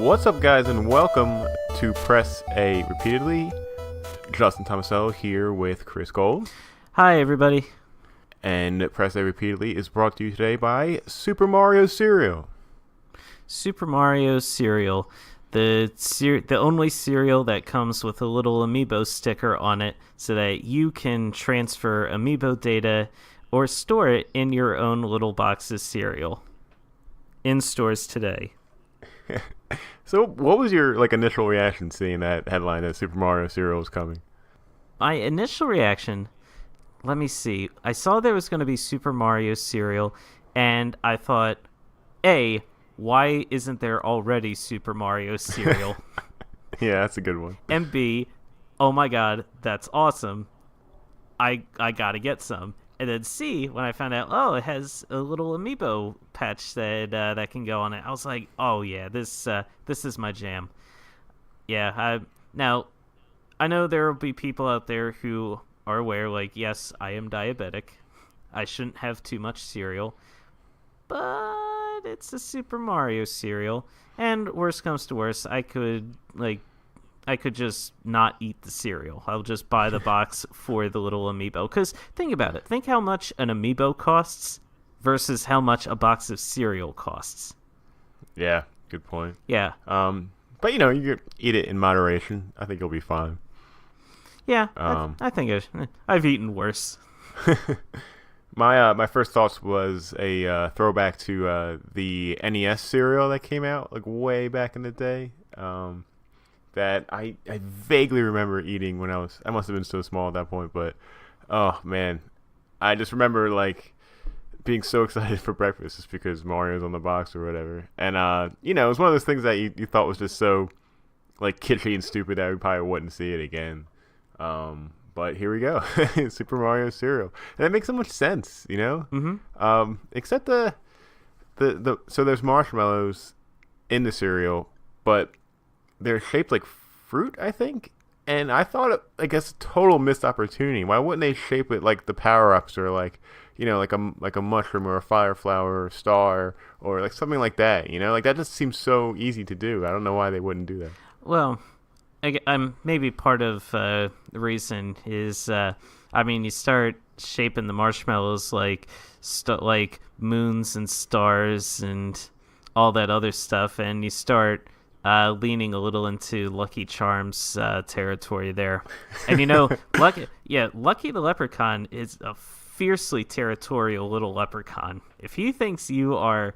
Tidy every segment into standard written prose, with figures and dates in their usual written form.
What's up, guys, and welcome to Press A Repeatedly. Justin Tomasello here with Chris Gold. Hi, everybody. And Press A Repeatedly is brought to you today by Super Mario Cereal. Super Mario Cereal. The only cereal that comes with a little amiibo sticker on it so that you can transfer amiibo data or store it in your own little box of cereal. In stores today. So what was your initial reaction seeing that headline that Super Mario Cereal was coming? My initial reaction, let me see. I saw there was going to be Super Mario Cereal, and I thought, A, why isn't there already Super Mario Cereal? Yeah, that's a good one. And B, oh my god, that's awesome. I gotta get some. And then C, when I found out, it has a little amiibo patch that can go on it, I was like, oh yeah, this is my jam. Yeah, now, I know there will be people out there who are aware, yes, I am diabetic. I shouldn't have too much cereal. But it's a Super Mario cereal. And worst comes to worst, I could just not eat the cereal. I'll just buy the box for the little amiibo. Because think about it. Think how much an amiibo costs versus how much a box of cereal costs. Yeah, good point. Yeah. But you could eat it in moderation. I think you'll be fine. Yeah, I think I've eaten worse. My first thoughts was a throwback to the NES cereal that came out way back in the day. That I vaguely remember eating when I must have been so small at that point, but oh man, I just remember being so excited for breakfast just because Mario's on the box or whatever. And it was one of those things that you thought was just so kitschy and stupid that we probably wouldn't see it again. But here we go. Super Mario Cereal. And it makes so much sense, Mm-hmm. Except the so there's marshmallows in the cereal, but they're shaped like fruit, I think. And I thought a total missed opportunity. Why wouldn't they shape it like the power-ups or like a mushroom or a fire flower or a star or something like that, that just seems so easy to do. I don't know why they wouldn't do that. Well, I'm maybe part of the reason is, you start shaping the marshmallows like moons and stars and all that other stuff, and you start leaning a little into Lucky Charms territory there. And Lucky the Leprechaun is a fiercely territorial little leprechaun. If he thinks you are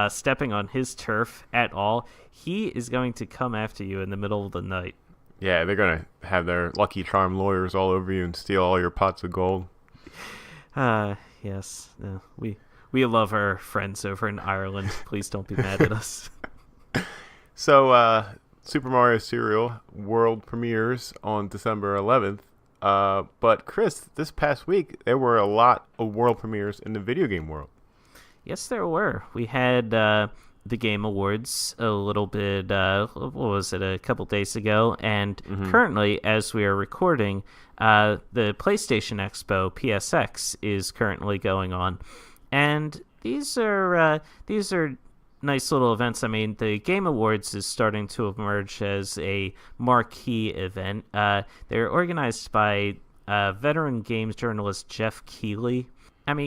stepping on his turf at all, he is going to come after you in the middle of the night. Yeah, they're going to have their Lucky Charm lawyers all over you and steal all your pots of gold. Yes. We love our friends over in Ireland. Please don't be mad at us. So, Super Mario Cereal world premieres on December 11th. But Chris, this past week, there were a lot of world premieres in the video game world. Yes, there were. We had the Game Awards a little bit, a couple days ago. And currently, as we are recording, the PlayStation Expo, PSX, is currently going on. And these are nice little events. The Game Awards is starting to emerge as a marquee event. They're organized by veteran games journalist Jeff Keighley.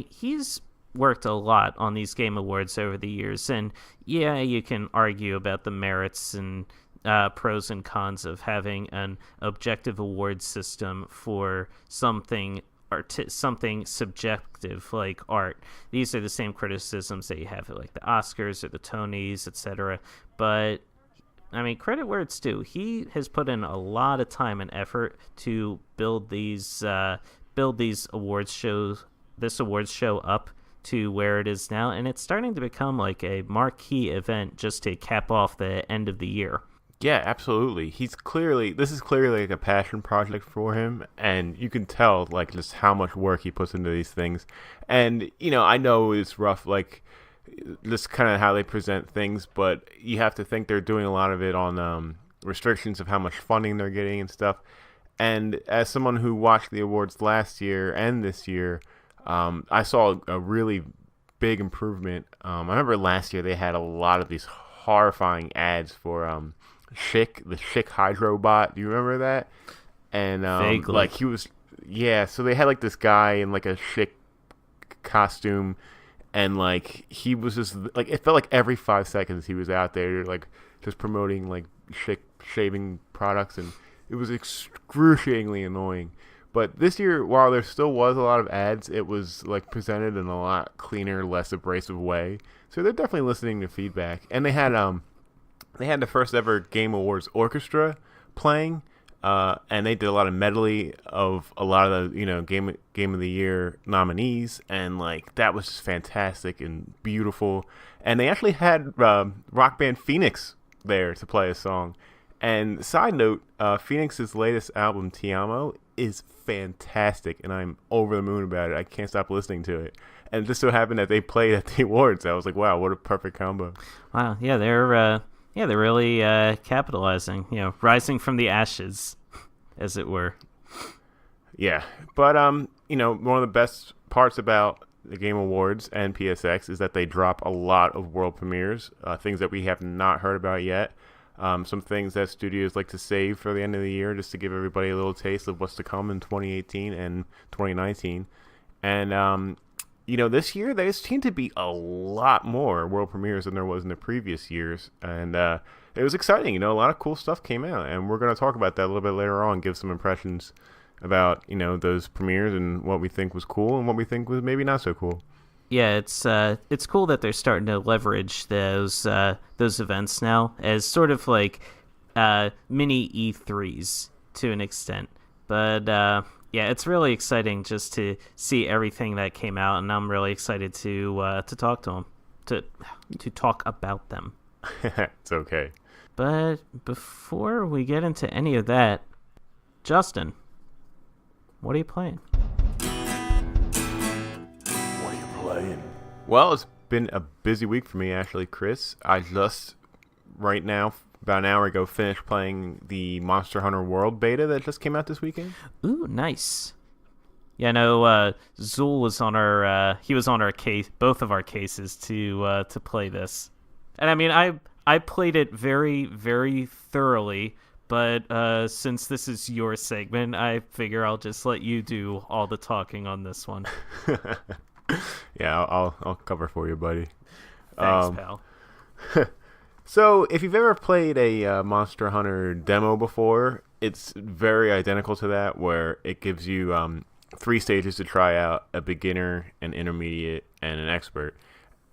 He's worked a lot on these Game Awards over the years, and yeah, you can argue about the merits and pros and cons of having an objective award system for something subjective like art. These are the same criticisms that you have at the Oscars or the Tonys, etc. But credit where it's due. He has put in a lot of time and effort to build these awards shows, this awards show up to where it is now, and it's starting to become a marquee event just to cap off the end of the year. Yeah, absolutely. This is clearly a passion project for him, and you can tell just how much work he puts into these things. And I know it's rough, just kind of how they present things, but you have to think they're doing a lot of it on restrictions of how much funding they're getting and stuff. And as someone who watched the awards last year and this year, I saw a really big improvement. I remember last year they had a lot of these horrifying ads for Schick, the Schick Hydro bot. Do you remember that? And Vaguely. like he was, yeah. So they had like this guy in like a Schick costume, and like he was just like, it felt like every 5 seconds he was out there like just promoting like Schick shaving products, and it was excruciatingly annoying. But this year, while there still was a lot of ads, it was like presented in a lot cleaner, less abrasive way. So they're definitely listening to feedback. And they had the first ever Game Awards orchestra playing, and they did a lot of medley of a lot of the game of the year nominees, and like that was just fantastic and beautiful. And they actually had rock band Phoenix there to play a song. And side note, Phoenix's latest album, Ti Amo, is fantastic, and I'm over the moon about it. I can't stop listening to it. And it just so happened that they played at the awards. I was like, wow, what a perfect combo. Wow, yeah, they're really capitalizing, rising from the ashes, as it were. Yeah, but one of the best parts about the Game Awards and PSX is that they drop a lot of world premieres, things that we have not heard about yet. Some things that studios like to save for the end of the year, just to give everybody a little taste of what's to come in 2018 and 2019. And this year there seemed to be a lot more world premieres than there was in the previous years, and it was exciting. A lot of cool stuff came out, and we're going to talk about that a little bit later on, give some impressions about those premieres and what we think was cool and what we think was maybe not so cool. Yeah, it's cool that they're starting to leverage those events now as sort of like mini E3s to an extent. But yeah, it's really exciting just to see everything that came out, and I'm really excited to talk to them, to talk about them. It's okay. But before we get into any of that, Justin, what are you playing? Well, it's been a busy week for me, actually, Chris. I just, right now, about an hour ago, finished playing the Monster Hunter World beta that just came out this weekend. Ooh, nice. Yeah, no, Zool was on our case, both of our cases to play this. And I mean, I played it very, very thoroughly, but since this is your segment, I figure I'll just let you do all the talking on this one. Yeah, I'll cover for you, buddy. Thanks, pal. So, if you've ever played a Monster Hunter demo before, it's very identical to that, where it gives you 3 stages to try out: a beginner, an intermediate, and an expert.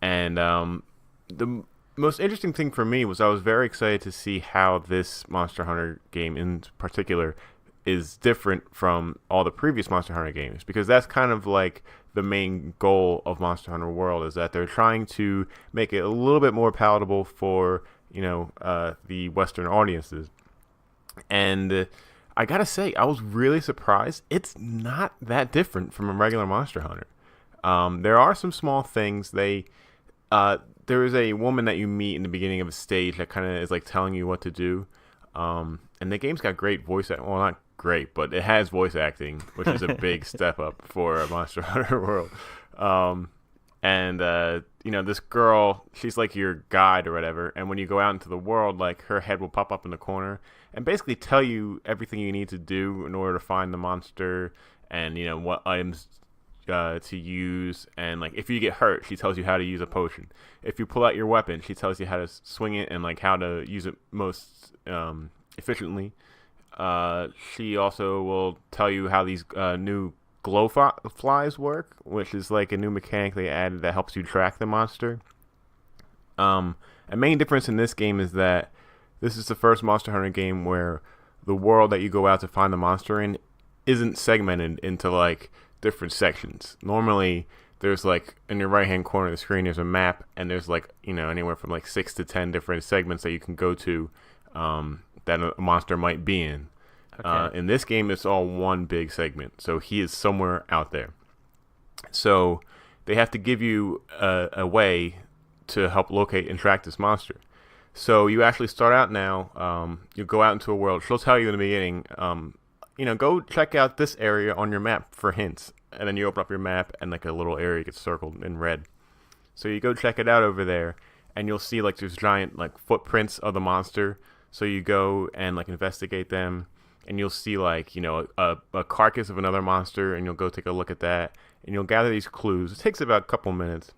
And the most interesting thing for me was I was very excited to see how this Monster Hunter game in particular is different from all the previous Monster Hunter games, because that's kind of like the main goal of Monster Hunter World, is that they're trying to make it a little bit more palatable for the Western audiences. And I gotta say, I was really surprised. It's not that different from a regular Monster Hunter. There are some small things. There is a woman that you meet in the beginning of a stage that kind of is like telling you what to do. And the game's got great voice acting. Well, not great, but it has voice acting, which is a big step up for a Monster Hunter World. This girl, she's like your guide or whatever, and when you go out into the world, like, her head will pop up in the corner and basically tell you everything you need to do in order to find the monster, and what items to use. And like, if you get hurt, she tells you how to use a potion. If you pull out your weapon, she tells you how to swing it and like how to use it most efficiently. She also will tell you how these new glow flies work, which is like a new mechanic they added that helps you track the monster. A main difference in this game is that this is the first Monster Hunter game where the world that you go out to find the monster in isn't segmented into like different sections. Normally, there's like in your right hand corner of the screen, there's a map, and there's like anywhere from like 6 to 10 different segments that you can go to that a monster might be in. Okay. In this game, it's all one big segment, so he is somewhere out there. So they have to give you a way to help locate and track this monster. So you actually start out now. You go out into a world. She'll tell you in the beginning, go check out this area on your map for hints. And then you open up your map, and like a little area gets circled in red. So you go check it out over there, and you'll see like there's giant like footprints of the monster. So you go and like investigate them, and you'll see like a carcass of another monster, and you'll go take a look at that, and you'll gather these clues. It takes about a couple minutes,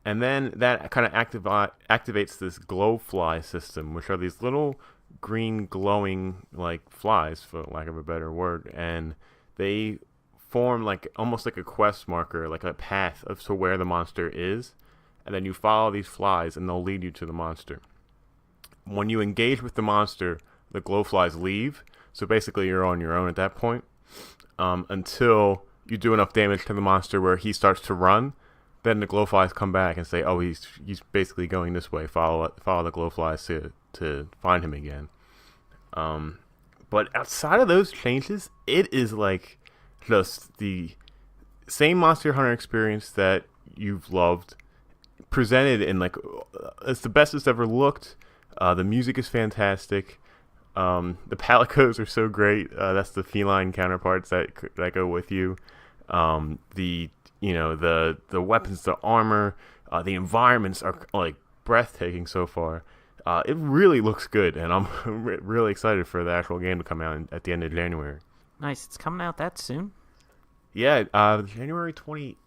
and then that kind of activates this glow fly system, which are these little green glowing like flies, for lack of a better word, and they form like almost like a quest marker, like a path of to where the monster is, and then you follow these flies, and they'll lead you to the monster. When you engage with the monster, the glow flies leave. So basically, you're on your own at that point until you do enough damage to the monster where he starts to run. Then the glowflies come back and say, "Oh, he's basically going this way. Follow the glowflies to find him again." But outside of those changes, it is like just the same Monster Hunter experience that you've loved, presented in like it's the best it's ever looked. The music is fantastic. The palicos are so great. That's the feline counterparts that go with you. The weapons, the armor, the environments are like breathtaking so far. It really looks good, and I'm really excited for the actual game to come out at the end of January. Nice. It's coming out that soon? Yeah, January 26th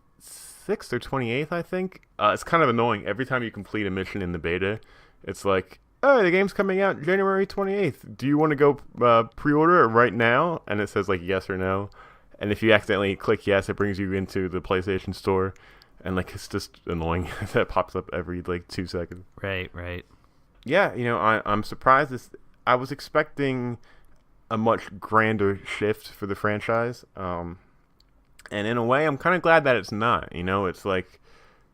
or 28th, I think. It's kind of annoying. Every time you complete a mission in the beta, it's like, "Oh, the game's coming out January 28th. Do you want to go pre-order it right now?" And it says like yes or no. And if you accidentally click yes, it brings you into the PlayStation Store. And like it's just annoying. That pops up every like 2 seconds. Right. Yeah, I'm surprised. I was expecting a much grander shift for the franchise. And in a way, I'm kind of glad that it's not. It's like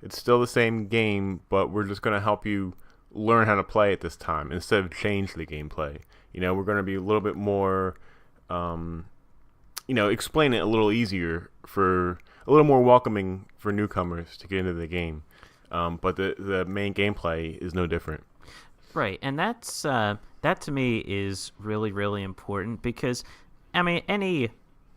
it's still the same game, but we're just going to help you learn how to play it this time instead of change the gameplay. We're going to be a little bit more, explain it a little easier, for a little more welcoming for newcomers to get into the game. But the main gameplay is no different. Right, and that's that to me is really, really important because, I mean, any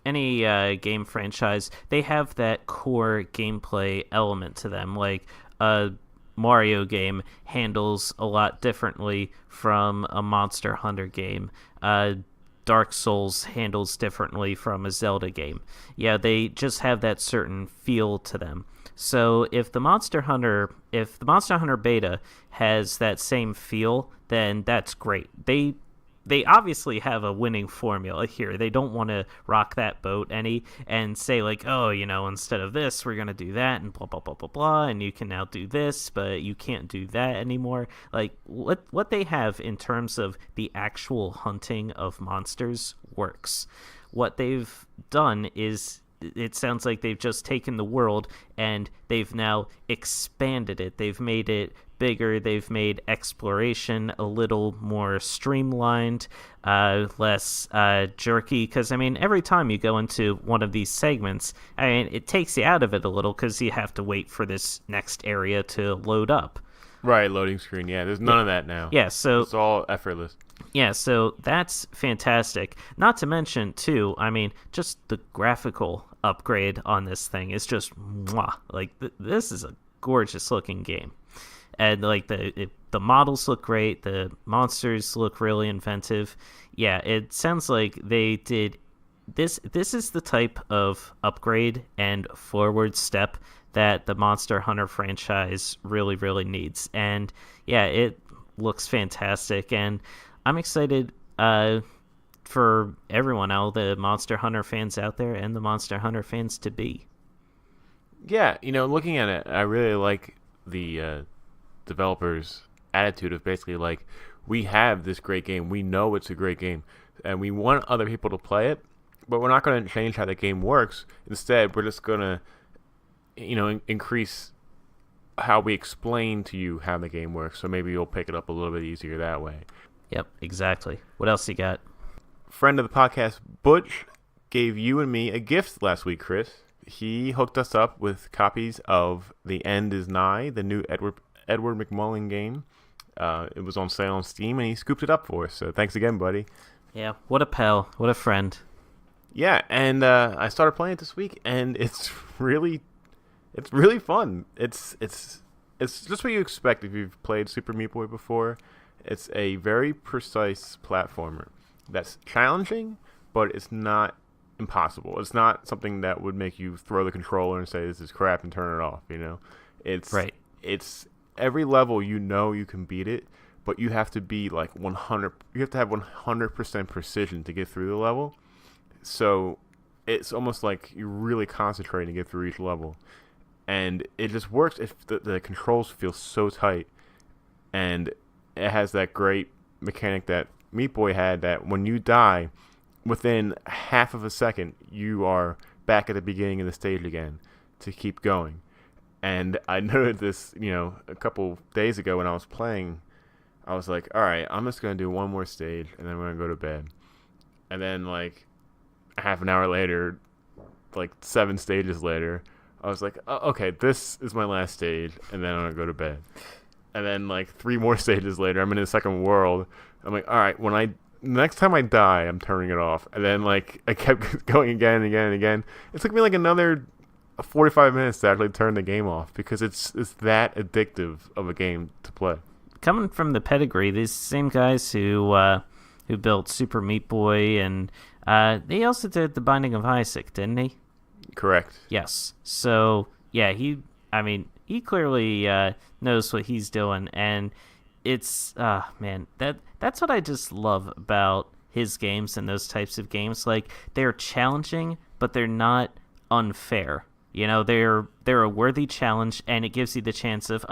game franchise, they have that core gameplay element to them. Like a Mario game handles a lot differently from a Monster Hunter game. Dark Souls handles differently from a Zelda game. Yeah, they just have that certain feel to them. So if the Monster Hunter beta has that same feel, then that's great. They obviously have a winning formula here. They don't want to rock that boat and say like, "Oh, instead of this, we're going to do that," and blah, blah, blah, blah, blah, and you can now do this, but you can't do that anymore. Like, what they have in terms of the actual hunting of monsters works. What they've done is, it sounds like they've just taken the world and they've now expanded it. They've made it bigger. They've made exploration a little more streamlined, less jerky. Because, every time you go into one of these segments, it takes you out of it a little because you have to wait for this next area to load up. Right, loading screen. Yeah, there's none of that now. Yeah, so it's all effortless. Yeah, so that's fantastic. Not to mention, too, just the graphical upgrade on this thing is just mwah. Like, this is a gorgeous looking game. And, like, the models look great. The monsters look really inventive. Yeah, it sounds like they did... This is the type of upgrade and forward step that the Monster Hunter franchise really, really needs. And, yeah, it looks fantastic. And I'm excited for everyone, all the Monster Hunter fans out there and the Monster Hunter fans to be. Yeah, looking at it, I really like the developers' attitude of basically like, we have this great game, we know it's a great game, and we want other people to play it, but we're not going to change how the game works. Instead, we're just going to, increase how we explain to you how the game works, so maybe you'll pick it up a little bit easier that way. Yep, exactly. What else you got? Friend of the podcast, Butch, gave you and me a gift last week, Chris. He hooked us up with copies of The End Is Nigh, the new Edward McMullen game. It was on sale on Steam, and he scooped it up for us. So thanks again, buddy. Yeah, what a pal. What a friend. Yeah, and I started playing it this week, and it's really fun. It's it's just what you expect if you've played Super Meat Boy before. It's a very precise platformer that's challenging, but it's not impossible. It's not something that would make you throw the controller and say this is crap and turn it off. It's Right. it's every level you can beat it, but you have to be like 100. You have to have 100% precision to get through the level. So it's almost like you're really concentrating to get through each level, and it just works if the controls feel so tight, and it has that great mechanic that Meat Boy had, that when you die, within half of a second, you are back at the beginning of the stage again to keep going. And I noted this, a couple days ago when I was playing. I was like, all right, I'm just going to do one more stage, and then I'm going to go to bed. And then, like, half an hour later, like 7 stages later, I was like, oh, okay, this is my last stage, and then I'm going to go to bed. And then, like, 3 more stages later, I'm in the second world. I'm like, all right, next time I die, I'm turning it off. And then, like, I kept going again and again and again. It took me, like, another 45 minutes to actually turn the game off, because it's that addictive of a game to play. Coming from the pedigree, these same guys who built Super Meat Boy, and they also did The Binding of Isaac, didn't he? Correct. Yes. So yeah, he clearly knows what he's doing, and it's man, that's what I just love about his games and those types of games. Like, they're challenging, but they're not unfair. They're a worthy challenge, and it gives you the chance of,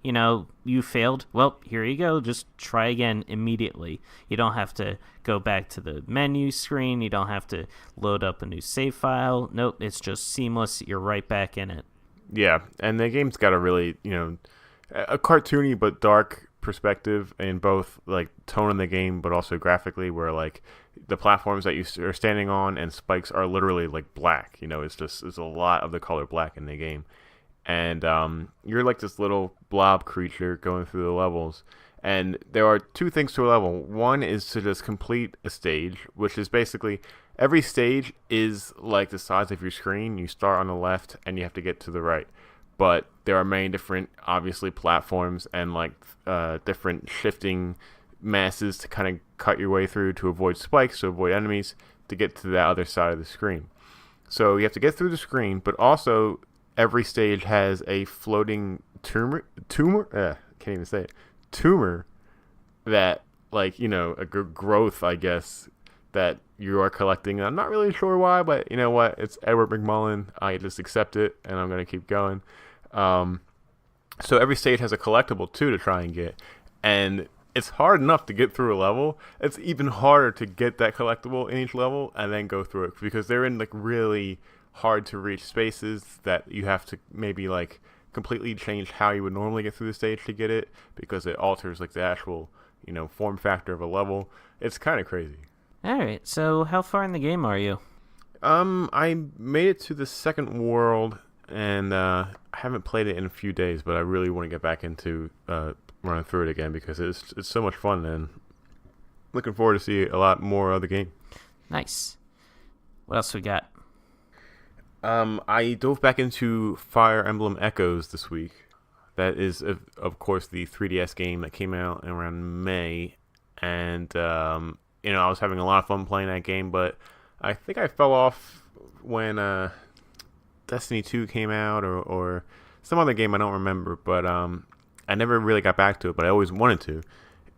you failed. Well, here you go. Just try again immediately. You don't have to go back to the menu screen. You don't have to load up a new save file. Nope, it's just seamless. You're right back in it. Yeah, and the game's got a really, a cartoony but dark perspective in both, like, tone in the game, but also graphically, where, like, the platforms that you are standing on and spikes are literally, like, black. It's a lot of the color black in the game. And you're like this little blob creature going through the levels. And there are 2 things to a level. One is to just complete a stage, which is basically every stage is like the size of your screen. You start on the left and you have to get to the right. But there are many different, obviously, platforms and, like, different shifting masses to kind of cut your way through, to avoid spikes, to avoid enemies, to get to the other side of the screen. So you have to get through the screen, but also every stage has a floating tumor that, like, a growth, I guess, that you are collecting. I'm not really sure why, but you know what? It's Edward McMullen. I just accept it, and I'm going to keep going. So every stage has a collectible, too, to try and get. And it's hard enough to get through a level. It's even harder to get that collectible in each level and then go through it, because they're in, like, really hard to reach spaces that you have to maybe, like, completely change how you would normally get through the stage to get it, because it alters, like, the actual, form factor of a level. It's kind of crazy. All right. So how far in the game are you? I made it to the second world, and I haven't played it in a few days, but I really want to get back into running through it again, because it's so much fun, and looking forward to see a lot more of the game. Nice. What else we got? I dove back into Fire Emblem Echoes this week. That is, of course, the 3DS game that came out around May, and I was having a lot of fun playing that game, but I think I fell off when Destiny 2 came out, or some other game I don't remember, but I never really got back to it, but I always wanted to.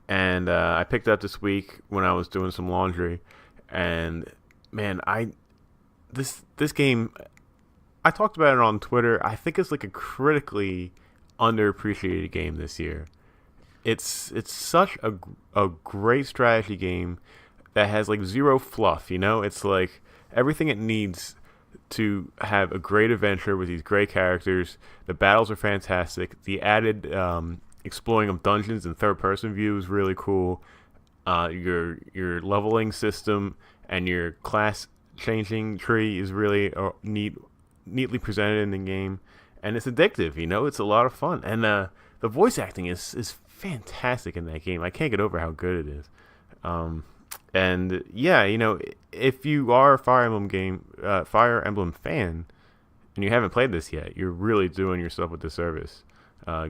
And I picked it up this week when I was doing some laundry, and man, this game, I talked about it on Twitter. I think it's like a critically underappreciated game this year. It's such a great strategy game that has, like, zero fluff. It's like everything it needs to have a great adventure with these great characters. The battles are fantastic. The added exploring of dungeons in third-person view is really cool. Your leveling system and your class changing tree is really neatly presented in the game, and it's addictive. It's a lot of fun, and the voice acting is fantastic in that game. I can't get over how good it is. And yeah, if you are a Fire Emblem fan, and you haven't played this yet, you're really doing yourself a disservice.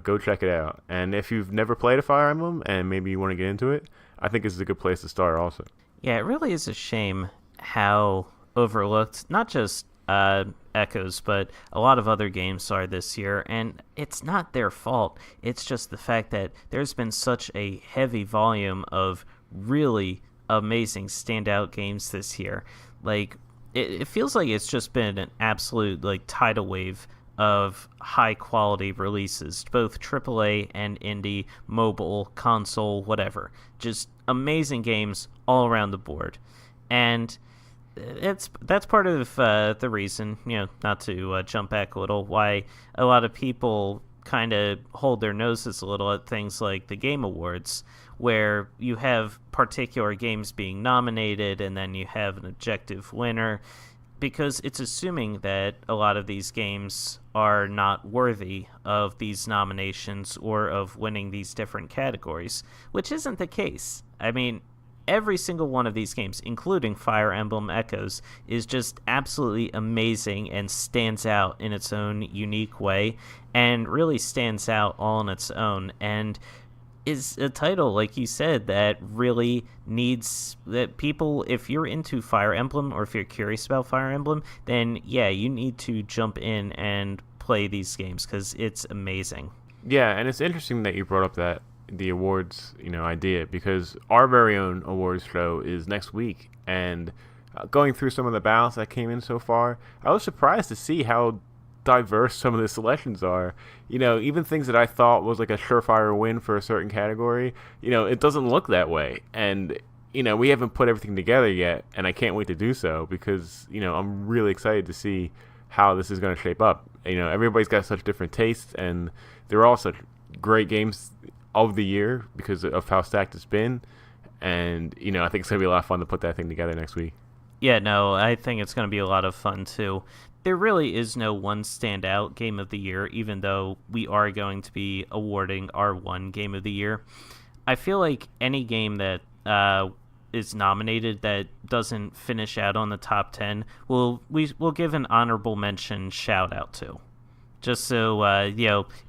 go check it out. And if you've never played a Fire Emblem and maybe you want to get into it, I think this is a good place to start also. Yeah, it really is a shame how overlooked not just Echoes, but a lot of other games are this year, and it's not their fault. It's just the fact that there's been such a heavy volume of really amazing standout games this year. Like, it feels like it's just been an absolute tidal wave of high quality releases, both AAA and indie, mobile, console, whatever. Just amazing games all around the board. And that's part of the reason, not to jump back a little, why a lot of people kind of hold their noses a little at things like the Game Awards, where you have particular games being nominated and then you have an objective winner, because it's assuming that a lot of these games are not worthy of these nominations or of winning these different categories, which isn't the case. I mean, every single one of these games, including Fire Emblem Echoes, is just absolutely amazing and stands out in its own unique way, and really stands out all on its own, and is a title, like you said, that really needs that people, if you're into Fire Emblem or if you're curious about Fire Emblem, then yeah, you need to jump in and play these games because it's amazing. Yeah, and it's interesting that you brought up the awards, idea, because our very own awards show is next week, and going through some of the ballots that came in so far, I was surprised to see how diverse some of the selections are. Even things that I thought was like a surefire win for a certain category, it doesn't look that way. And we haven't put everything together yet, and I can't wait to do so, because I'm really excited to see how this is going to shape up. Everybody's got such different tastes, and they're all such great games of the year because of how stacked it's been. And I think it's going to be a lot of fun to put that thing together next week. Yeah, no, I think it's going to be a lot of fun too. There really is no one standout game of the year, even though we are going to be awarding our one game of the year. I feel like any game that is nominated that doesn't finish out on the top 10, we'll give an honorable mention shout out to. Just so,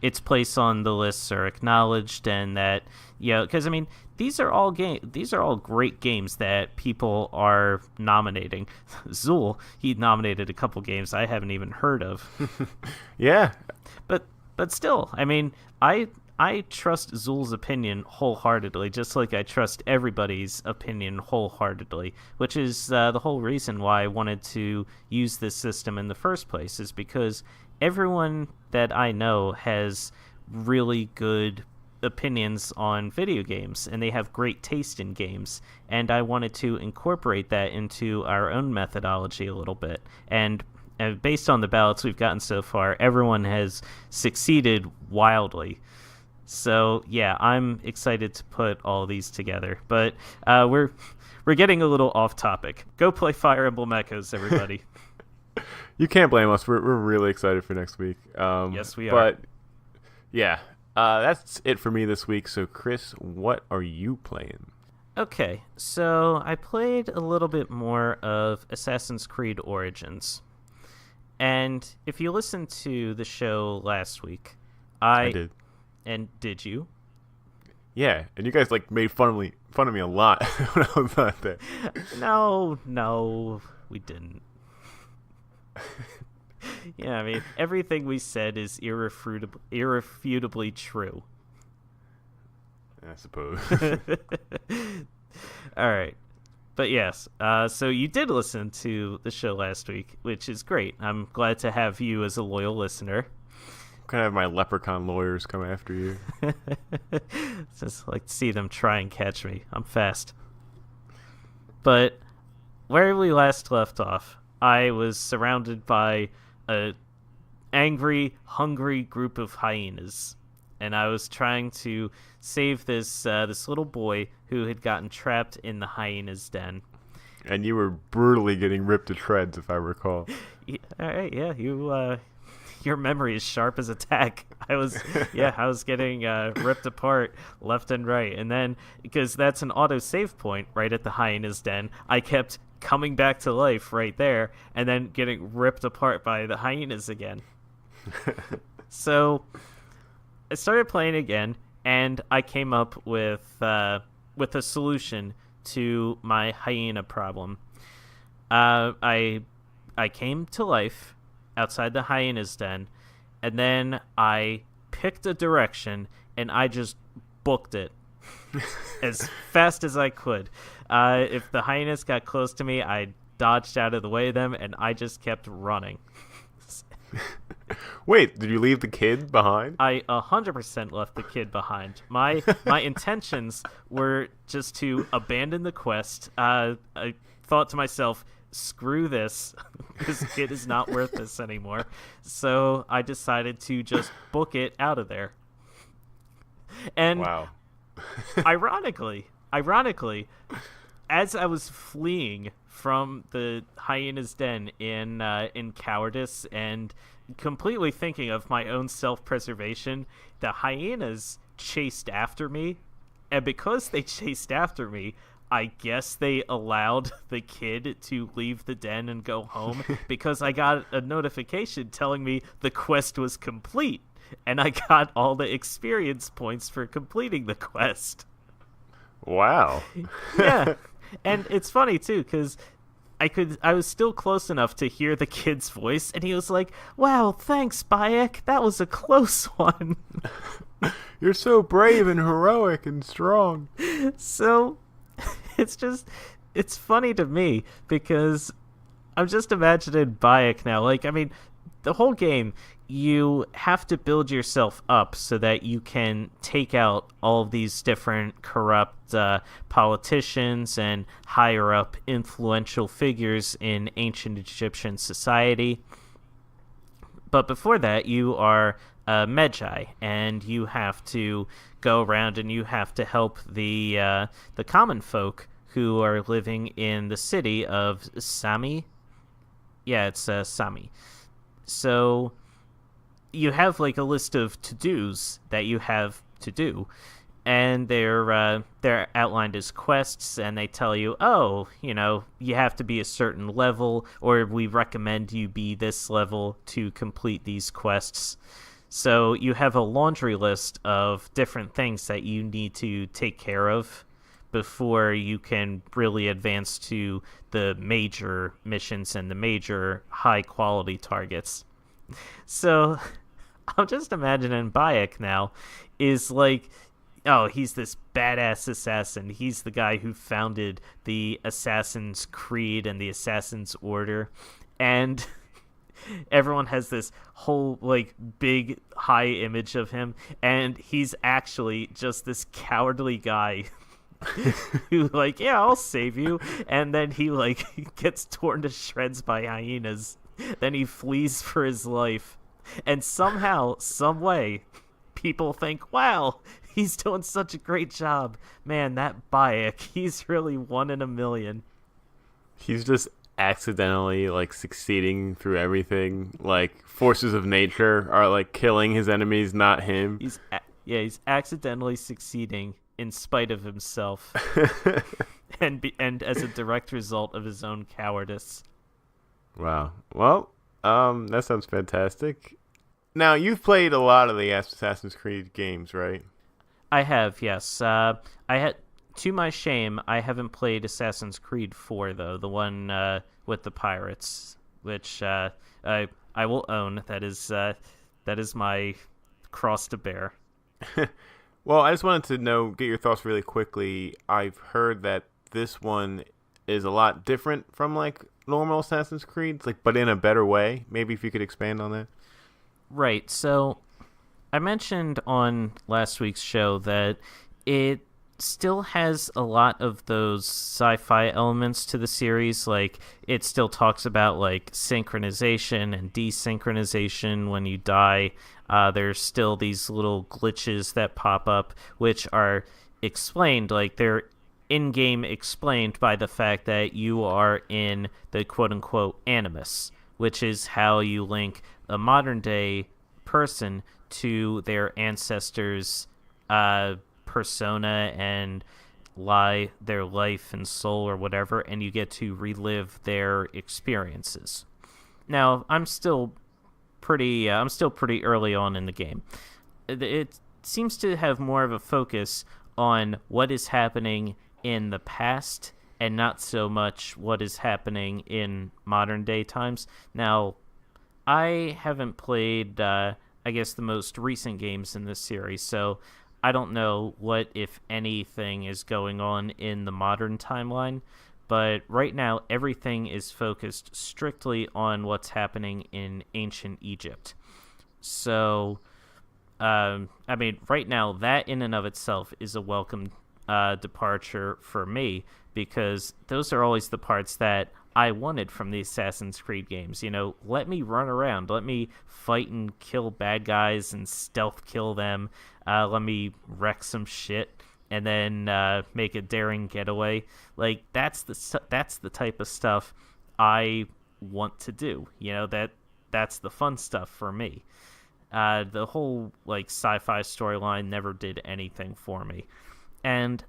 its place on the lists are acknowledged, and that, because, I mean, these are all great games that people are nominating. Zool, he nominated a couple games I haven't even heard of. Yeah. But still, I mean, I trust Zool's opinion wholeheartedly, just like I trust everybody's opinion wholeheartedly, which is the whole reason why I wanted to use this system in the first place, is because everyone that I know has really good opinions on video games, and they have great taste in games, and I wanted to incorporate that into our own methodology a little bit. And based on the ballots we've gotten so far, everyone has succeeded wildly. So yeah, I'm excited to put all these together. But we're getting a little off topic. Go play Fire Emblem Echoes, everybody. You can't blame us. We're really excited for next week. Yes, we are. But yeah, that's it for me this week. So Chris, what are you playing? Okay, so I played a little bit more of Assassin's Creed Origins. And if you listened to the show last week, I did. And did you? Yeah, and you guys made fun of me a lot when I was not there. No, we didn't. Yeah, I mean, everything we said is irrefutably true. I suppose. All right. But yes, so you did listen to the show last week, which is great. I'm glad to have you as a loyal listener. I'm gonna have my leprechaun lawyers come after you. Just like to see them try and catch me. I'm fast. But where we last left off, I was surrounded by a angry, hungry group of hyenas, and I was trying to save this little boy who had gotten trapped in the hyena's den. And you were brutally getting ripped to shreds, if I recall. Yeah, all right, yeah, your memory is sharp as a tack. I was getting ripped apart left and right, and then because that's an auto save point right at the hyena's den, I kept coming back to life right there, and then getting ripped apart by the hyenas again. So I started playing again, and I came up with a solution to my hyena problem. I came to life outside the hyena's den, and then I picked a direction, and I just booked it as fast as I could. If the hyenas got close to me, I dodged out of the way of them, and I just kept running. Wait, did you leave the kid behind? I 100% left the kid behind. My intentions were just to abandon the quest. I thought to myself, screw this. This kid is not worth this anymore. So I decided to just book it out of there. And wow. ironically, as I was fleeing from the hyena's den in cowardice and completely thinking of my own self-preservation, the hyenas chased after me, and because they chased after me, I guess they allowed the kid to leave the den and go home because I got a notification telling me the quest was complete, and I got all the experience points for completing the quest. Wow. Yeah. And it's funny too, because I was still close enough to hear the kid's voice, and he was like, "Wow, thanks, Bayek. That was a close one." You're so brave and heroic and strong. So it's funny to me because I'm just imagining Bayek now. Like, I mean, the whole game, you have to build yourself up so that you can take out all of these different corrupt politicians and higher up influential figures in ancient Egyptian society. But before that, you are a Magi, and you have to go around and you have to help the common folk who are living in the city of Sami. Yeah, it's Sami. So you have like a list of to-dos that you have to do, and they're outlined as quests, and they tell you, oh, you know, you have to be a certain level, or we recommend you be this level to complete these quests. So you have a laundry list of different things that you need to take care of before you can really advance to the major missions and the major high-quality targets. So I'm just imagining Bayek now is like, oh, he's this badass assassin. He's the guy who founded the Assassin's Creed and the Assassin's Order. And everyone has this whole, like, big, high image of him. And he's actually just this cowardly guy who, like, yeah, I'll save you. And then he, like, gets torn to shreds by hyenas. Then he flees for his life. And somehow, some way, people think, wow, he's doing such a great job. Man, that Bayek, he's really one in a million. He's just accidentally, like, succeeding through everything. Like, forces of nature are, like, killing his enemies, not him. He's accidentally succeeding in spite of himself. and as a direct result of his own cowardice. Wow. Well, that sounds fantastic. Now, you've played a lot of the Assassin's Creed games, right? I have, yes. To my shame, I haven't played Assassin's Creed 4, though, the one with the pirates, which I will own. That is my cross to bear. Well, I just wanted to get your thoughts really quickly. I've heard that this one is a lot different from, like, normal Assassin's Creed, like, but in a better way. Maybe if you could expand on that. Right. So I mentioned on last week's show that it still has a lot of those sci-fi elements to the series. Like, it still talks about, like, synchronization and desynchronization when you die. There's still these little glitches that pop up, which are explained, like, they're in-game explained by the fact that you are in the quote-unquote Animus, which is how you link a modern-day person to their ancestors' persona and their life and soul or whatever, and you get to relive their experiences. Now, I'm still pretty early on in the game, it seems to have more of a focus on what is happening in the past and not so much what is happening in modern day times. Now, I haven't played, I guess, the most recent games in this series, so I don't know what, if anything, is going on in the modern timeline. But right now, everything is focused strictly on what's happening in ancient Egypt. So, I mean, right now, that in and of itself is a welcome departure for me, because those are always the parts that I wanted from the Assassin's Creed games. You know, let me run around, let me fight and kill bad guys and stealth kill them, let me wreck some shit and then make a daring getaway. Like, that's the type of stuff I want to do. You know, that's the fun stuff for me. The whole like sci-fi storyline never did anything for me, and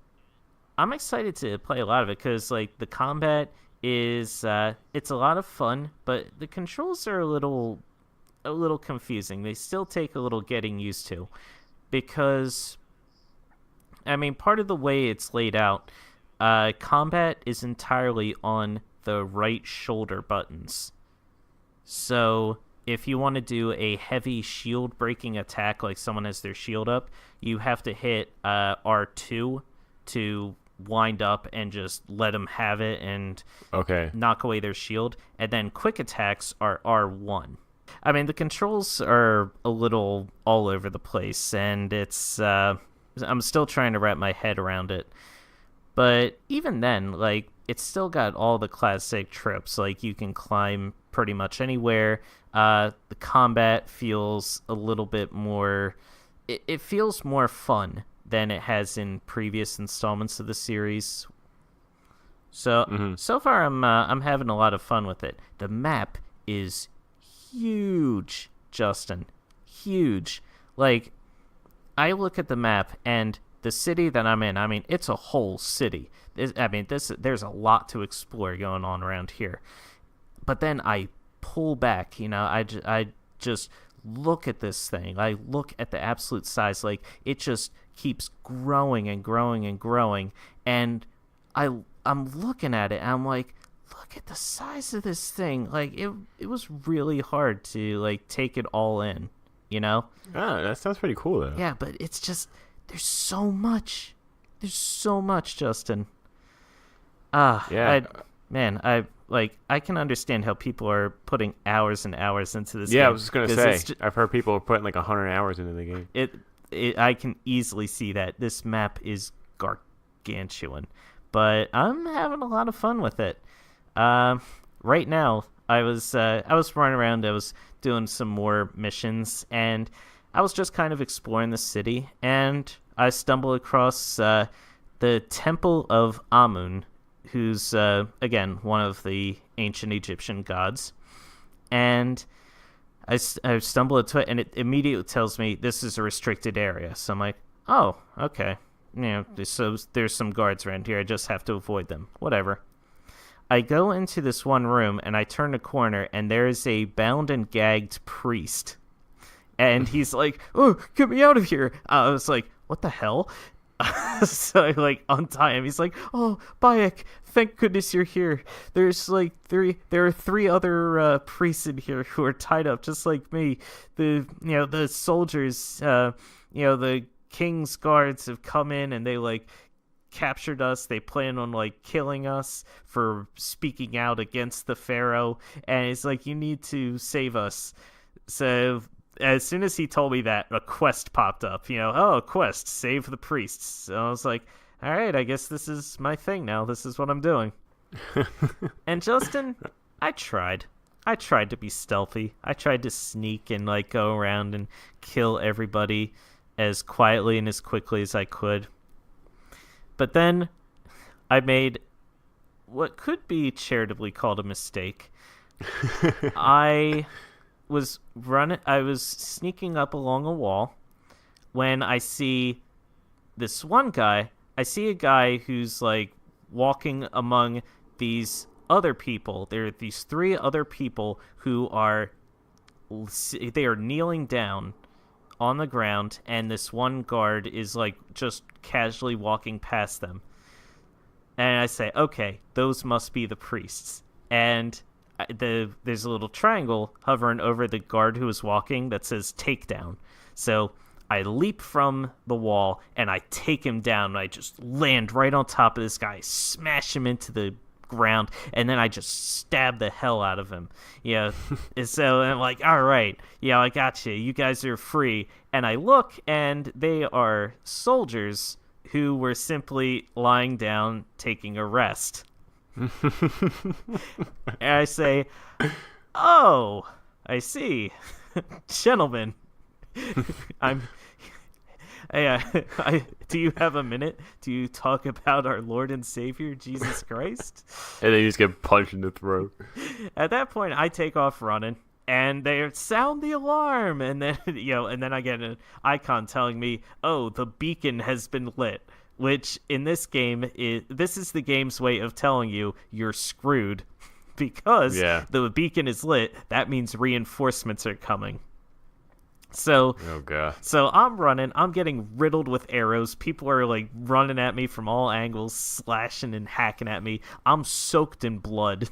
I'm excited to play a lot of it because like the combat is it's a lot of fun, but the controls are a little confusing. They still take a little getting used to, because I mean, part of the way it's laid out, combat is entirely on the right shoulder buttons. So if you want to do a heavy shield breaking attack, like someone has their shield up, you have to hit R2 to wind up and just let them have it and knock away their shield. And then quick attacks are R1. I mean, the controls are a little all over the place, and it's I'm still trying to wrap my head around it. But even then, like, it's still got all the classic tropes. Like, you can climb pretty much anywhere. The combat feels a little bit more... It feels more fun than it has in previous installments of the series. So, so far, I'm having a lot of fun with it. The map is huge, Justin. Huge. Like, I look at the map, and the city that I'm in, I mean, it's a whole city. There's a lot to explore going on around here. But then I pull back, you know, I just look at this thing. I look at the absolute size. Like, it just keeps growing and growing and growing. And I'm looking at it, and I'm like, look at the size of this thing. Like, it was really hard to, like, take it all in, you know? Oh, that sounds pretty cool, though. Yeah, but it's just, there's so much. There's so much, Justin. Yeah. I can understand how people are putting hours and hours into this game. Yeah, I was just going to say, I've heard people are putting like 100 hours into the game. I can easily see that. This map is gargantuan. But I'm having a lot of fun with it. Right now, I was running around, I was doing some more missions, and I was just kind of exploring the city, and I stumbled across the Temple of Amun, who's, again, one of the ancient Egyptian gods. And I stumbled into it, and it immediately tells me this is a restricted area. So I'm like, oh, okay. You know, so there's some guards around here. I just have to avoid them. Whatever. I go into this one room, and I turn a corner, and there's a bound and gagged priest. And he's like, oh, get me out of here. I was like, what the hell? So I, like, untie him. He's like, oh, Bayek, thank goodness you're here. There are three other priests in here who are tied up just like me. The soldiers, the king's guards have come in, and they, like, captured us. They plan on, like, killing us for speaking out against the pharaoh, and it's like, you need to save us. So as soon as he told me that, a quest popped up, a quest, save the priests. So I was like, all right, I guess this is my thing now. This is what I'm doing. And Justin, I tried to be stealthy. I tried to sneak and, like, go around and kill everybody as quietly and as quickly as I could. But then I made what could be charitably called a mistake. I was sneaking up along a wall when I see this one guy. I see a guy who's, like, walking among these other people. There are these three other people who are kneeling down on the ground, and this one guard is like just casually walking past them. And I say, okay, those must be the priests. And there's a little triangle hovering over the guard who is walking that says takedown. So I leap from the wall and I take him down. And I just land right on top of this guy, smash him into the ground, and then I just stab the hell out of him. Yeah. So I'm like, all right, yeah, I got you. You guys are free. And I look, and they are soldiers who were simply lying down taking a rest. And I say, oh, I see. Gentlemen, do you have a minute to talk about our Lord and Savior, Jesus Christ? And then you just get punched in the throat. At that point, I take off running, and they sound the alarm, and then and then I get an icon telling me, "Oh, the beacon has been lit." Which in this game this is the game's way of telling you you're screwed, because the beacon is lit. That means reinforcements are coming. So, oh god. So I'm running. I'm getting riddled with arrows. People are like running at me from all angles, slashing and hacking at me. I'm soaked in blood.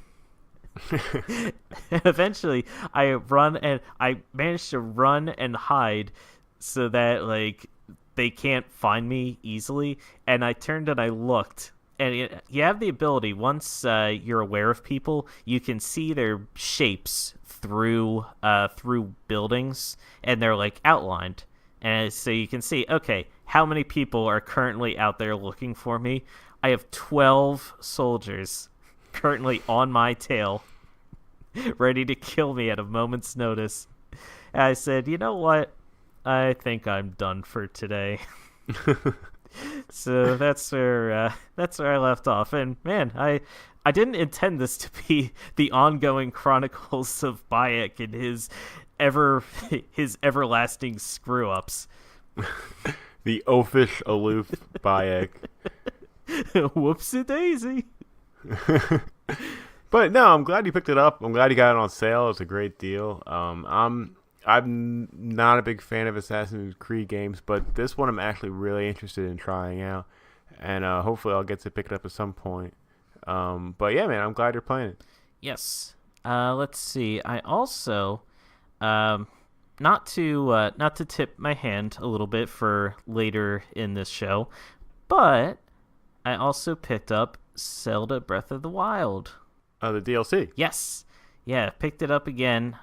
And eventually, I run, and I managed to run and hide so that like they can't find me easily. And I turned and I looked. And you have the ability, once you're aware of people, you can see their shapes through buildings, and they're like outlined. And so you can see, okay, how many people are currently out there looking for me? I have 12 soldiers currently on my tail, ready to kill me at a moment's notice. And I said, you know what? I think I'm done for today. So that's where I left off. And man, I didn't intend this to be the ongoing chronicles of Bayek and his everlasting screw ups. The oafish aloof Bayek. Whoopsie daisy. But no, I'm glad you picked it up. I'm glad you got it on sale. It's a great deal. I'm not a big fan of Assassin's Creed games, but this one I'm actually really interested in trying out, and hopefully I'll get to pick it up at some point. But yeah, man, I'm glad you're playing it. Yes. Let's see. I also, not to tip my hand a little bit for later in this show, but I also picked up Zelda Breath of the Wild. The DLC. Yes. Yeah, picked it up again.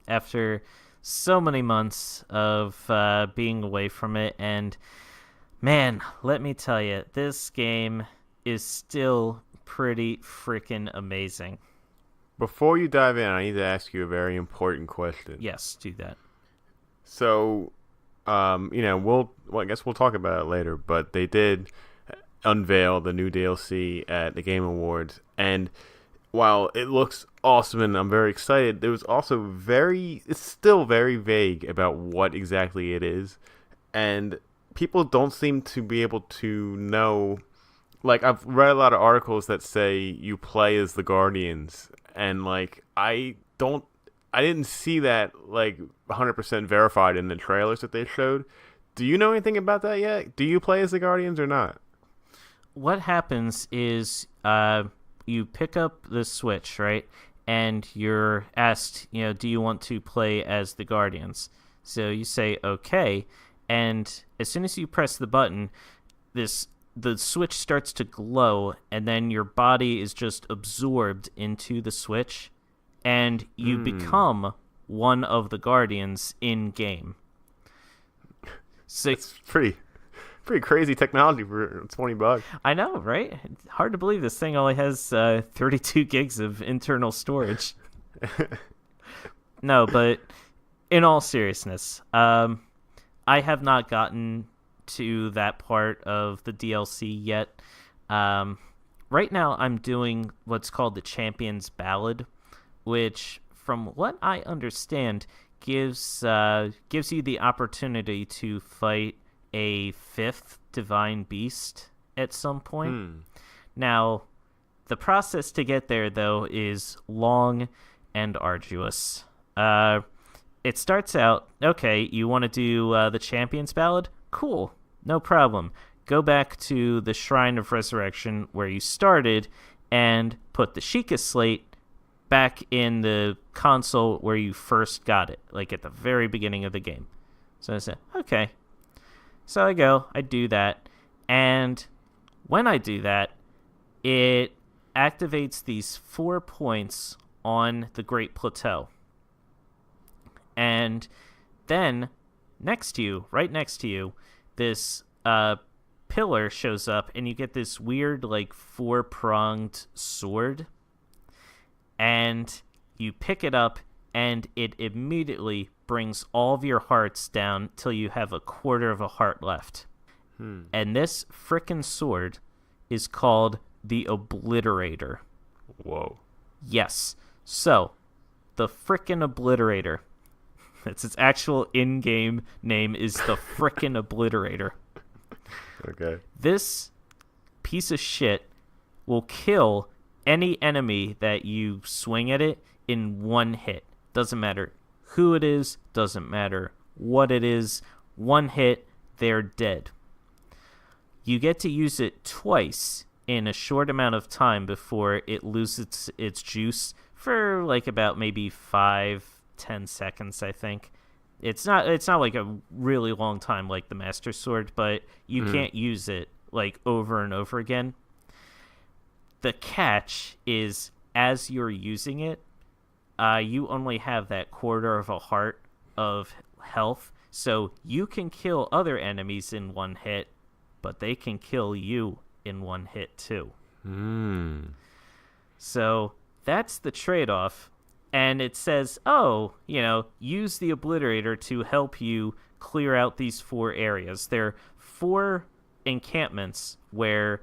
After so many months of being away from it, and man, let me tell you, this game is still pretty freaking amazing. Before you dive in, I need to ask you a very important question. Yes, do that. So, I guess we'll talk about it later, but they did unveil the new DLC at the Game Awards, and while it looks awesome and I'm very excited, there was also it's still very vague about what exactly it is. And people don't seem to be able to know. Like, I've read a lot of articles that say you play as the Guardians, and like I didn't see that like 100% verified in the trailers that they showed. Do you know anything about that yet? Do you play as the Guardians or not? What happens is you pick up the Switch, right? And you're asked, do you want to play as the Guardians? So you say, okay. And as soon as you press the button, the Switch starts to glow, and then your body is just absorbed into the Switch, and you become one of the Guardians in-game. So it's pretty crazy technology for $20. I know, right? Hard to believe this thing only has 32 gigs of internal storage. No, but in all seriousness, I have not gotten to that part of the DLC yet. Right now, I'm doing what's called the Champion's Ballad, which, from what I understand, gives you the opportunity to fight a fifth divine beast at some point. Now, the process to get there, though, is long and arduous. it starts out, okay, you want to do the Champion's Ballad? Cool, no problem. Go back to the Shrine of Resurrection where you started and put the Sheikah Slate back in the console where you first got it, like at the very beginning of the game. So I said, okay. So I do that, and when I do that, it activates these 4 points on the Great Plateau. And then right next to you, this pillar shows up, and you get this weird, like, 4-pronged sword. And you pick it up, and it immediately brings all of your hearts down till you have a quarter of a heart left. And this frickin' sword is called the Obliterator. Whoa. Yes. So, the frickin' Obliterator. That's its actual in-game name, is the frickin' Obliterator. Okay. This piece of shit will kill any enemy that you swing at it in one hit. Doesn't matter who it is, doesn't matter what it is. One hit, they're dead. You get to use it twice in a short amount of time before it loses its juice for like about maybe 5-10 seconds, I think. It's not like a really long time like the Master Sword, but you can't use it like over and over again. The catch is, as you're using it, you only have that quarter of a heart of health, so you can kill other enemies in one hit, but they can kill you in one hit too. So that's the trade-off. And it says, use the Obliterator to help you clear out these 4 areas. There are 4 encampments where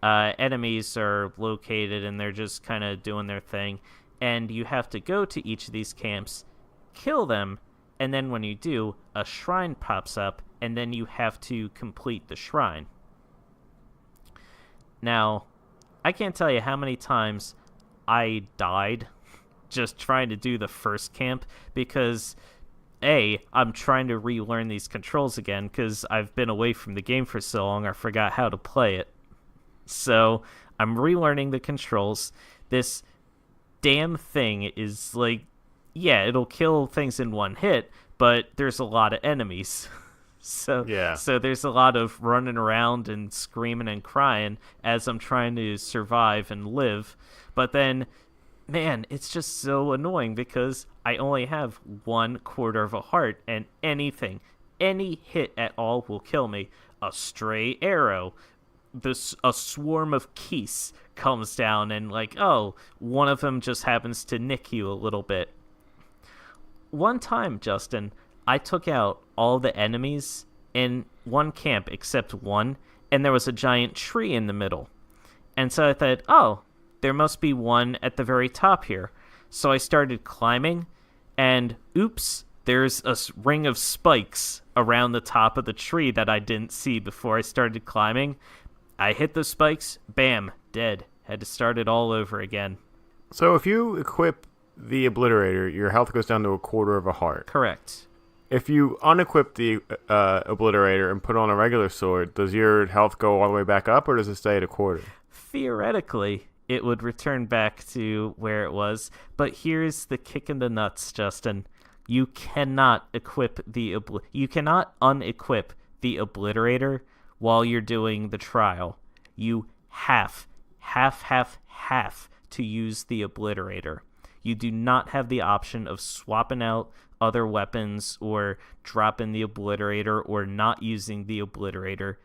enemies are located, and they're just kind of doing their thing. And you have to go to each of these camps, kill them, and then when you do, a shrine pops up, and then you have to complete the shrine. Now, I can't tell you how many times I died just trying to do the first camp, because I'm trying to relearn these controls again, because I've been away from the game for so long I forgot how to play it. So I'm relearning the controls. This damn thing is like, it'll kill things in one hit, but there's a lot of enemies. So there's a lot of running around and screaming and crying as I'm trying to survive and live. But then, man, it's just so annoying because I only have 1/4 of a heart, and any hit at all will kill me. A stray arrow, a swarm of keys comes down, and one of them just happens to nick you a little bit. One time, Justin, I took out all the enemies in one camp except one, and there was a giant tree in the middle. And so I thought, there must be one at the very top here. So I started climbing, and oops, there's a ring of spikes around the top of the tree that I didn't see before I started climbing. I hit the spikes, bam, dead. Had to start it all over again. So if you equip the Obliterator, your health goes down to 1/4 of a heart. Correct. If you unequip the Obliterator and put on a regular sword, does your health go all the way back up, or does it stay at 1/4? Theoretically, it would return back to where it was. But here's the kick in the nuts, Justin. You cannot unequip the Obliterator while you're doing the trial. You have to use the Obliterator. You do not have the option of swapping out other weapons or dropping the Obliterator or not using the Obliterator.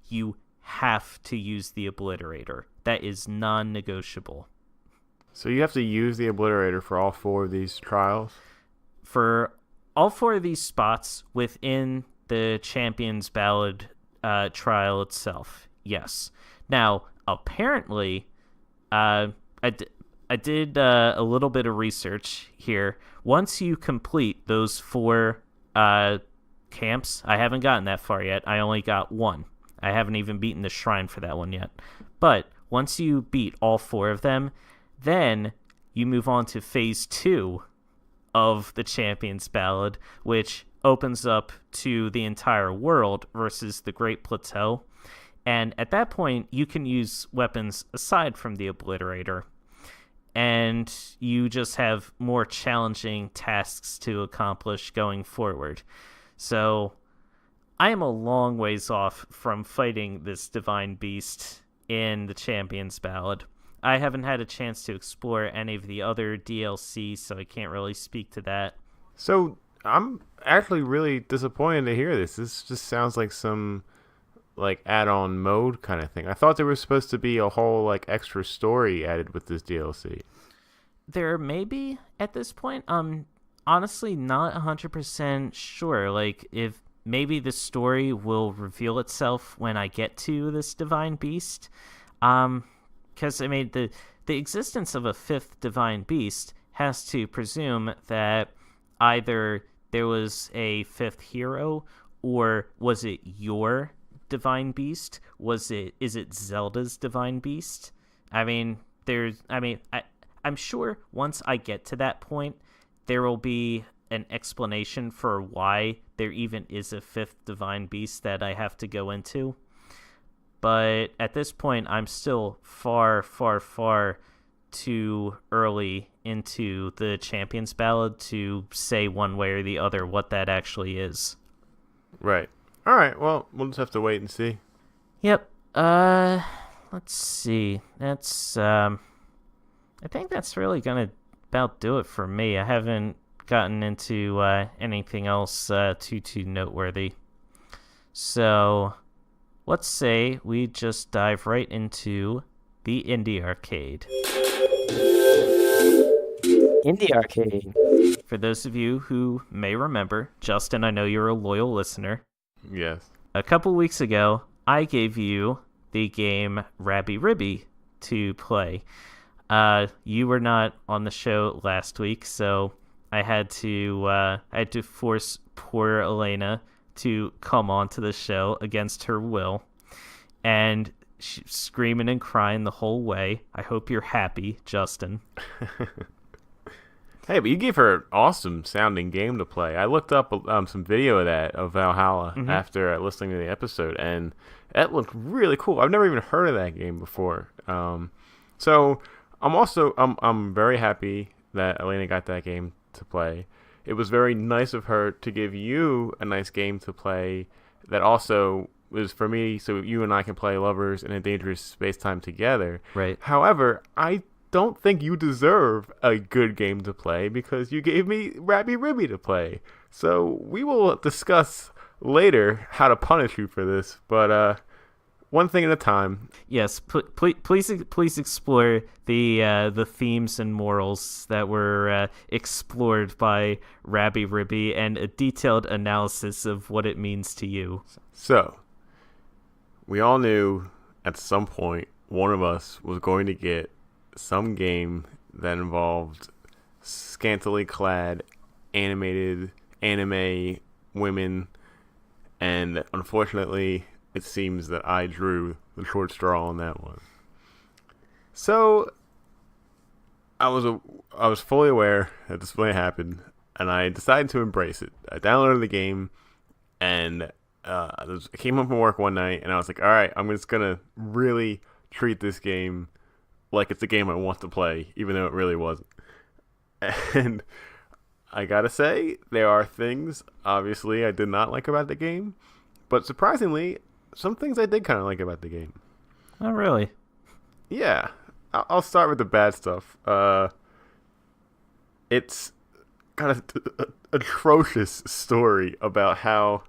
You have to use the Obliterator. That is non-negotiable. So you have to use the Obliterator for all 4 of these trials? For all 4 of these spots within the Champion's Ballad trial itself, yes. Now, apparently, I did a little bit of research here. Once you complete those 4 camps, I haven't gotten that far yet. I only got 1. I haven't even beaten the shrine for that one yet. But once you beat all 4 of them, then you move on to phase 2 of the Champion's Ballad, which opens up to the entire world versus the Great Plateau. And at that point, you can use weapons aside from the Obliterator. And you just have more challenging tasks to accomplish going forward. So I am a long ways off from fighting this divine beast in the Champion's Ballad. I haven't had a chance to explore any of the other DLC, so I can't really speak to that. So I'm actually really disappointed to hear this. This just sounds like some like add-on mode kind of thing. I thought there was supposed to be a whole like extra story added with this DLC. There may be at this point. Honestly not 100% sure. Like, if maybe the story will reveal itself when I get to this divine beast. Because I mean, the existence of a fifth divine beast has to presume that either there was a fifth hero, or was it your divine beast? Is it Zelda's divine beast? I'm sure once I get to that point, there will be an explanation for why there even is a fifth divine beast that I have to go into. But at this point, I'm still far, far, far too early into the Champion's Ballad to say one way or the other what that actually is. Right. All right. Well, we'll just have to wait and see. Yep. Let's see. That's I think that's really gonna about do it for me. I haven't gotten into anything else too noteworthy. So let's say we just dive right into the Indie Arcade. Indie Arcade. For those of you who may remember, Justin, I know you're a loyal listener. Yes. A couple weeks ago, I gave you the game Rabi Ribi to play. You were not on the show last week, so I had to force poor Elena to come onto the show against her will, and she's screaming and crying the whole way. I hope you're happy, Justin. Hey, but you gave her an awesome sounding game to play. I looked up some video of that, of Valhalla, after listening to the episode, and that looked really cool. I've never even heard of that game before. So I'm very happy that Elena got that game to play. It was very nice of her to give you a nice game to play that also was for me, so you and I can play Lovers in a Dangerous Space-Time together. Right. However, I don't think you deserve a good game to play because you gave me Rabi Ribi to play. So we will discuss later how to punish you for this, but one thing at a time. Yes, please explore the themes and morals that were explored by Rabi Ribi and a detailed analysis of what it means to you. So, we all knew at some point one of us was going to get some game that involved scantily clad animated anime women, and unfortunately it seems that I drew the short straw on that one. So I was fully aware that this might happen, and I decided to embrace it. I downloaded the game, and I came home from work one night, and I was like, all right, I'm just gonna really treat this game like it's a game I want to play, even though it really wasn't. And I gotta say, there are things, obviously, I did not like about the game, but surprisingly, some things I did kind of like about the game. Oh, really? Yeah. I'll start with the bad stuff. It's got an atrocious story about how,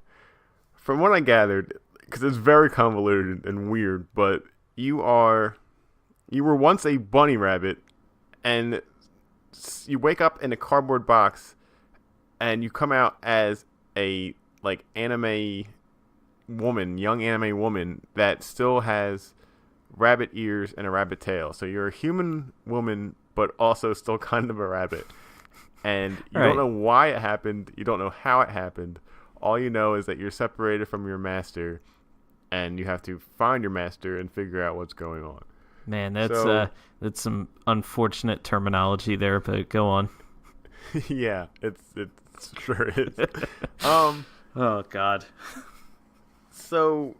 from what I gathered, because it's very convoluted and weird, but you were once a bunny rabbit, and you wake up in a cardboard box, and you come out as a like anime woman, young anime woman that still has rabbit ears and a rabbit tail. So you're a human woman, but also still kind of a rabbit. And you don't know why it happened. You don't know how it happened. All you know is that you're separated from your master, and you have to find your master and figure out what's going on. Man, that's some unfortunate terminology there, but go on. Yeah, it's sure is. Um, Oh God. so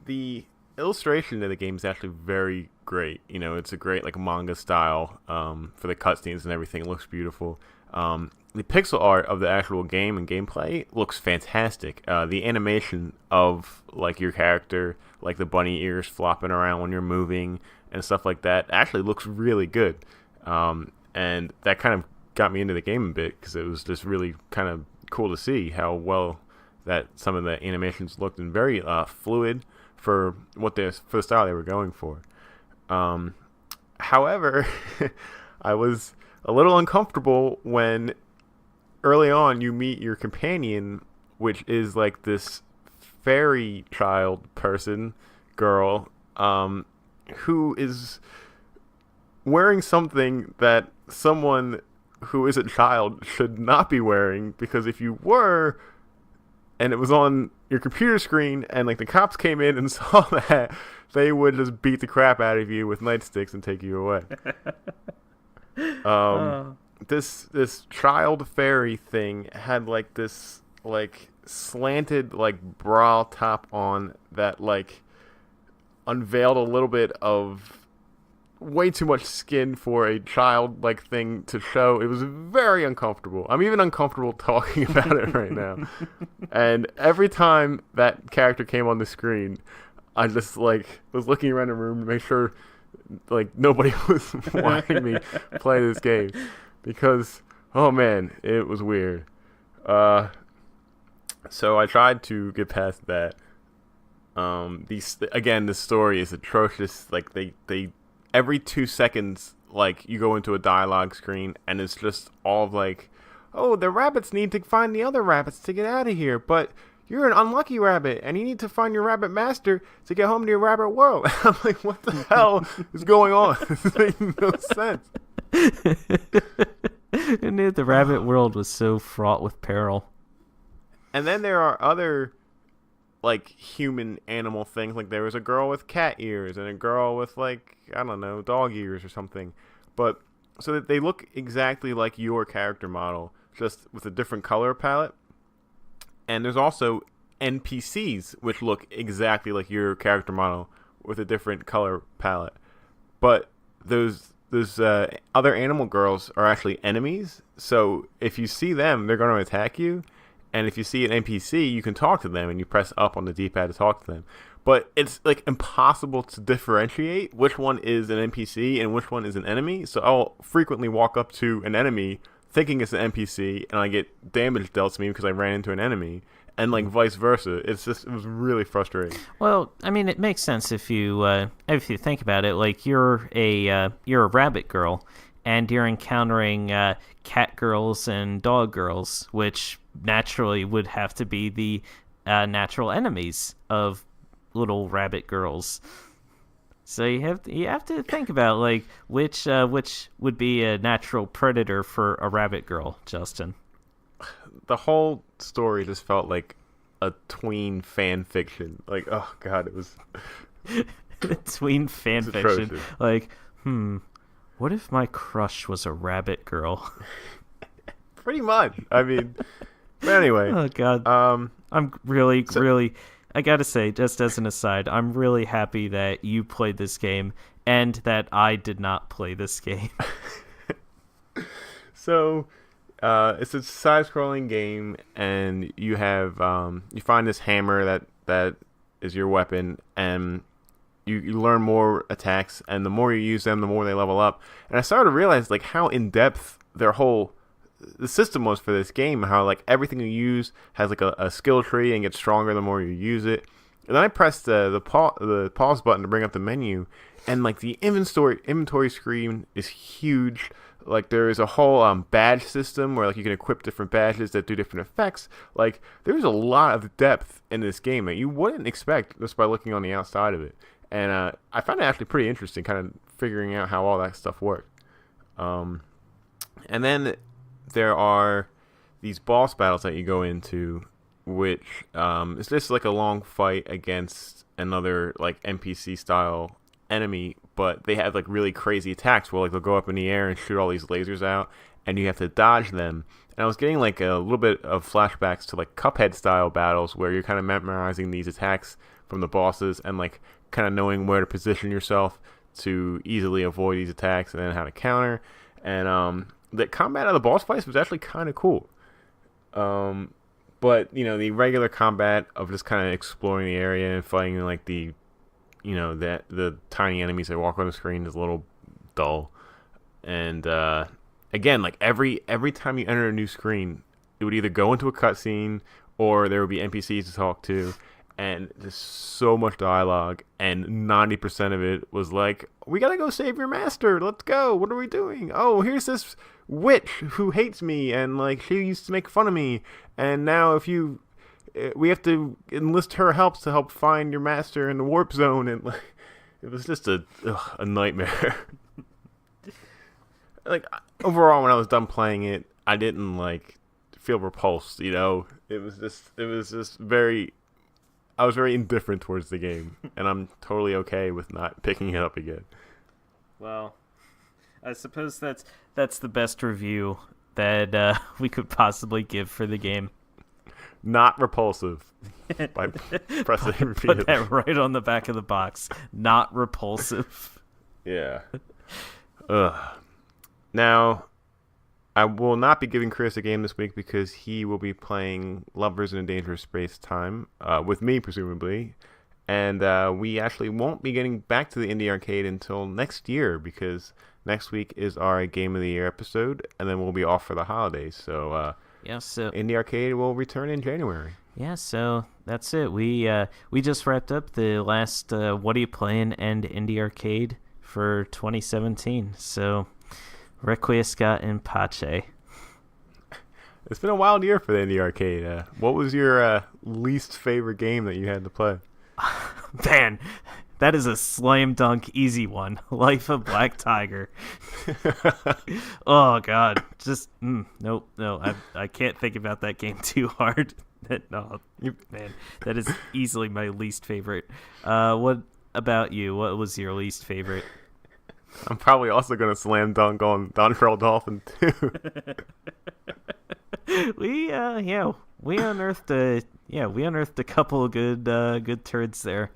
the illustration of the game is actually very great. You know, it's a great like manga style for the cutscenes and everything. It looks beautiful. The pixel art of the actual game and gameplay looks fantastic. The animation of like your character, like the bunny ears flopping around when you're moving and stuff like that, actually looks really good. And that kind of got me into the game a bit because it was just really kind of cool to see how well that some of the animations looked, and very fluid for for the style they were going for. However, I was a little uncomfortable when early on you meet your companion, which is like this fairy child person, girl, who is wearing something that someone who is a child should not be wearing, because if you were and it was on your computer screen and like the cops came in and saw that, they would just beat the crap out of you with nightsticks and take you away. This child fairy thing had like this like slanted like bra top on that like unveiled a little bit of way too much skin for a child-like thing to show. It was very uncomfortable. I'm even uncomfortable talking about it right now. And every time that character came on the screen, I just like was looking around the room to make sure like nobody was watching me play this game, because oh man, it was weird. So I tried to get past that. The story is atrocious. Like they every 2 seconds, like you go into a dialogue screen and it's just all of like, oh, the rabbits need to find the other rabbits to get out of here, but you're an unlucky rabbit and you need to find your rabbit master to get home to your rabbit world. I'm like, what the hell is going on? This makes no sense. And the rabbit world was so fraught with peril. And then there are other like human animal things. Like there was a girl with cat ears and a girl with like, I don't know, dog ears or something. But so that they look exactly like your character model, just with a different color palette. And there's also NPCs which look exactly like your character model with a different color palette. But those other animal girls are actually enemies. So if you see them, they're going to attack you. And if you see an NPC, you can talk to them, and you press up on the D-pad to talk to them. But it's like impossible to differentiate which one is an NPC and which one is an enemy. So I'll frequently walk up to an enemy thinking it's an NPC, and I get damage dealt to me because I ran into an enemy, and like vice versa. It was really frustrating. Well, I mean, it makes sense if you think about it. Like you're a rabbit girl, and you're encountering cat girls and dog girls, which naturally would have to be the natural enemies of little rabbit girls. So you have to think about like which would be a natural predator for a rabbit girl, Justin. The whole story just felt like a tween fan fiction. Like, oh god, it was tween fan fiction. Like, what if my crush was a rabbit girl? Pretty much. I mean, but anyway. Oh god. I'm really I gotta say, just as an aside, I'm really happy that you played this game and that I did not play this game. So, it's a side-scrolling game, and you have you find this hammer that is your weapon, and you learn more attacks, and the more you use them, the more they level up. And I started to realize like how in depth the system was for this game, how like everything you use has like a skill tree and gets stronger the more you use it. And then I pressed the pause button to bring up the menu, and like the inventory screen is huge. Like there is a whole badge system where like you can equip different badges that do different effects. Like there's a lot of depth in this game that you wouldn't expect just by looking on the outside of it. And I found it actually pretty interesting, kind of figuring out how all that stuff worked. And then there are these boss battles that you go into, which is just like a long fight against another like NPC style enemy, but they have like really crazy attacks where like they'll go up in the air and shoot all these lasers out, and you have to dodge them. And I was getting like a little bit of flashbacks to like Cuphead style battles where you're kind of memorizing these attacks from the bosses and like kind of knowing where to position yourself to easily avoid these attacks and then how to counter. And the combat of the boss fights was actually kind of cool. But the regular combat of just kind of exploring the area and fighting like the tiny enemies that walk on the screen is a little dull. And again, like every time you enter a new screen, it would either go into a cutscene or there would be NPCs to talk to, and there's so much dialogue, and 90% of it was like, we gotta go save your master, let's go, what are we doing? Oh, here's this witch who hates me, and like she used to make fun of me, and now we have to enlist her help to help find your master in the warp zone. And like, it was just a nightmare. Like, overall, when I was done playing it, I didn't like feel repulsed. It was just very. I was very indifferent towards the game, and I'm totally okay with not picking it up again. Well, I suppose that's the best review that we could possibly give for the game. Not repulsive. By pressing repeatedly. Put that right on the back of the box. Not repulsive. Yeah. Now, I will not be giving Chris a game this week because he will be playing Lovers in a Dangerous Space Time with me, presumably. And we actually won't be getting back to the Indie Arcade until next year because next week is our Game of the Year episode, and then we'll be off for the holidays. So, so Indie Arcade will return in January. Yeah, so that's it. We just wrapped up the last What Are You Playing and Indie Arcade for 2017. So, Requiescat in Pace. It's been a wild year for the Indie Arcade. What was your least favorite game that you had to play? Man, that is a slam dunk easy one. Life of Black Tiger. Oh God, just nope, no. I can't think about that game too hard. Man, that is easily my least favorite. What about you? What was your least favorite? I'm probably also gonna slam dunk on Dontrell Dolphin too. We unearthed a couple of good turds there.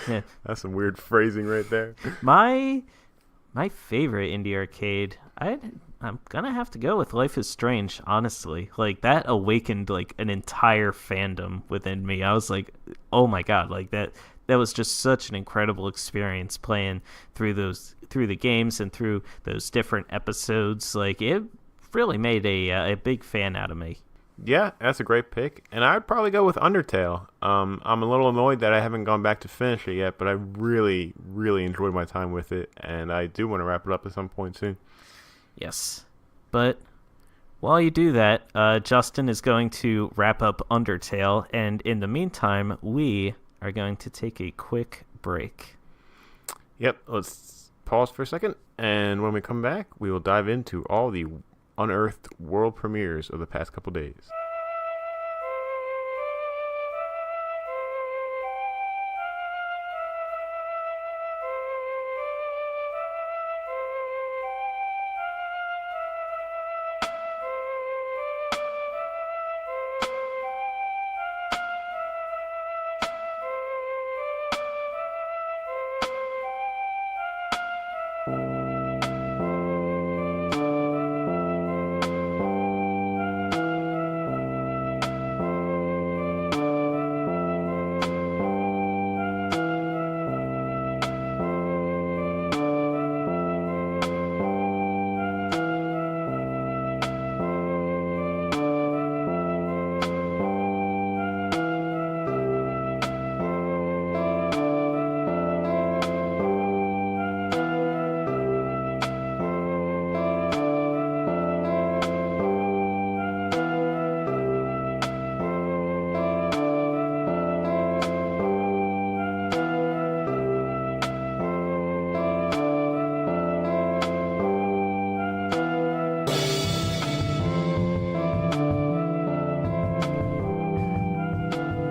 Yeah, that's some weird phrasing right there. My favorite Indie Arcade, I'm gonna have to go with Life is Strange. Honestly, like that awakened like an entire fandom within me. I was like, oh my God, like that was just such an incredible experience playing through the games and through those different episodes. Like it really made a big fan out of me. Yeah, that's a great pick. And I'd probably go with Undertale. I'm a little annoyed that I haven't gone back to finish it yet, but I really, really enjoyed my time with it, and I do want to wrap it up at some point soon. Yes. But while you do that, Justin is going to wrap up Undertale, and in the meantime, we are going to take a quick break. Yep, let's pause for a second, and when we come back, we will dive into all the unearthed world premieres of the past couple days.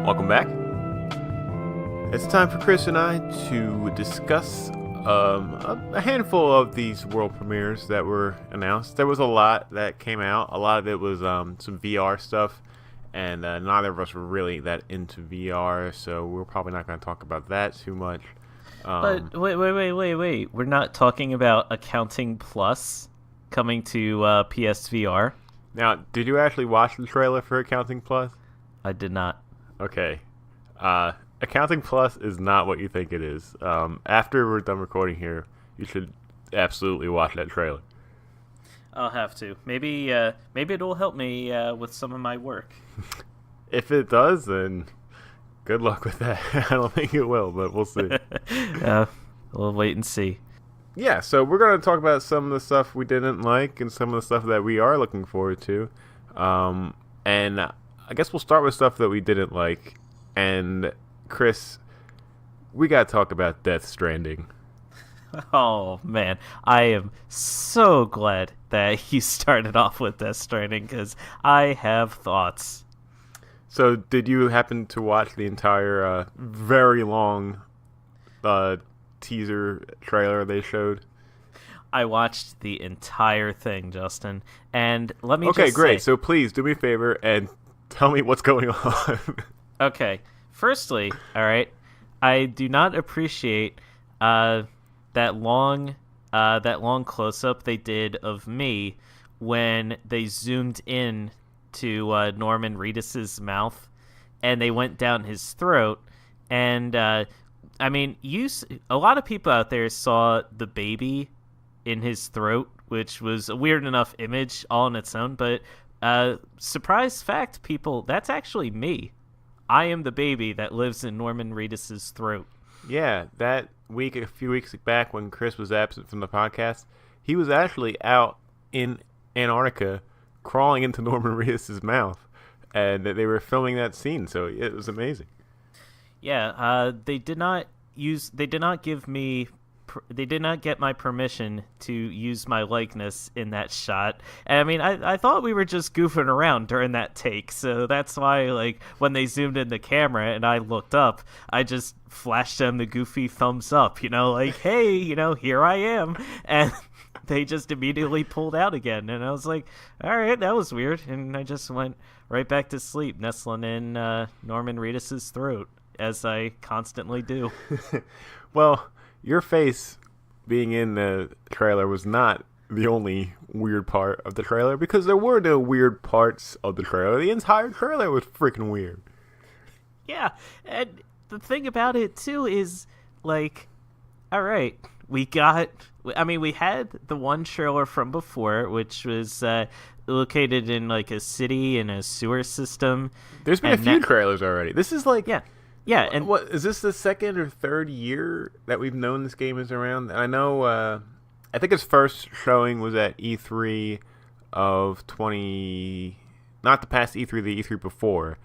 Welcome back. It's time for Chris and I to discuss a handful of these world premieres that were announced. There was a lot that came out. A lot of it was some VR stuff, and neither of us were really that into VR, so we're probably not going to talk about that too much. But wait. We're not talking about Accounting Plus coming to PSVR? Now, did you actually watch the trailer for Accounting Plus? I did not. Okay. Accounting Plus is not what you think it is. After we're done recording here, you should absolutely watch that trailer. I'll have to. Maybe it'll help me with some of my work. If it does, then good luck with that. I don't think it will, but we'll see. We'll wait and see. Yeah, so we're going to talk about some of the stuff we didn't like and some of the stuff that we are looking forward to. And I guess we'll start with stuff that we didn't like. And Chris, we got to talk about Death Stranding. Oh, man. I am so glad that you started off with Death Stranding because I have thoughts. So did you happen to watch the entire very long teaser trailer they showed? I watched the entire thing, Justin. And let me Okay, just great. say... So please do me a favor and tell me what's going on. Okay. Firstly, all right, I do not appreciate that long close-up they did of me when they zoomed in to Norman Reedus's mouth and they went down his throat. And I mean, a lot of people out there saw the baby in his throat, which was a weird enough image all on its own. But surprise fact, people, that's actually me. I am the baby that lives in Norman Reedus's throat. Yeah, that week, a few weeks back when Chris was absent from the podcast, he was actually out in Antarctica crawling into Norman Reedus's mouth, and they were filming that scene, so it was amazing. Yeah, they did not get my permission to use my likeness in that shot. And I mean, I thought we were just goofing around during that take, so that's why, like, when they zoomed in the camera and I looked up, I just flashed them the goofy thumbs up, like, hey, here I am. And they just immediately pulled out again. And I was like, all right, that was weird. And I just went right back to sleep, nestling in Norman Reedus's throat, as I constantly do. Well, your face being in the trailer was not the only weird part of the trailer, because there were no weird parts of the trailer. The entire trailer was freaking weird. Yeah, and the thing about it, too, is, like, all right, we had the one trailer from before, which was located in, like, a city and a sewer system. There's been a few trailers already. This is, like... Yeah, and what is this, the second or third year that we've known this game is around? I know, I think its first showing was at E3 of not the past E3, the E3 before.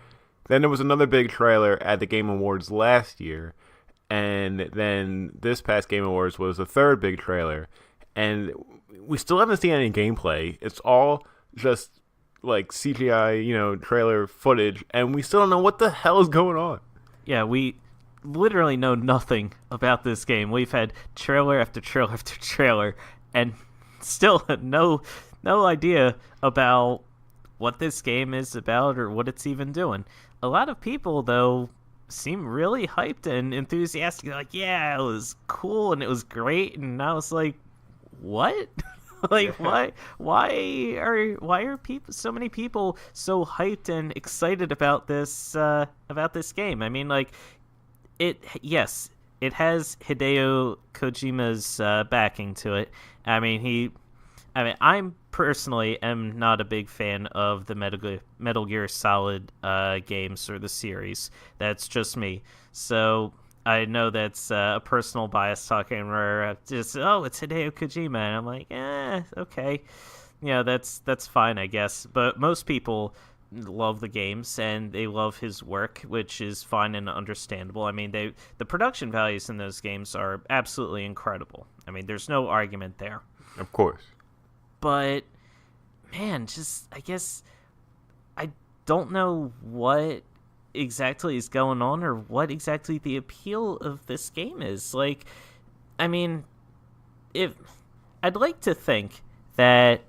Then there was another big trailer at the Game Awards last year, and then this past Game Awards was the third big trailer, and we still haven't seen any gameplay. It's all just like CGI, trailer footage, and we still don't know what the hell is going on. Yeah, we literally know nothing about this game. We've had trailer after trailer after trailer, and still no idea about what this game is about or what it's even doing. A lot of people, though, seem really hyped and enthusiastic. Like, yeah, it was cool and it was great. And I was like, what? Like, why are so many people so hyped and excited about this game? I mean, like, it has Hideo Kojima's backing to it. I mean, I'm personally am not a big fan of the Metal Gear Solid games or the series. That's just me. So I know that's a personal bias talking where it's Hideo Kojima, and I'm like, okay, that's fine, I guess. But most people love the games and they love his work, which is fine and understandable. I mean, the production values in those games are absolutely incredible. I mean, there's no argument there. Of course. But man, I guess I don't know what exactly is going on or what exactly the appeal of this game is. Like, I mean, if I'd like to think that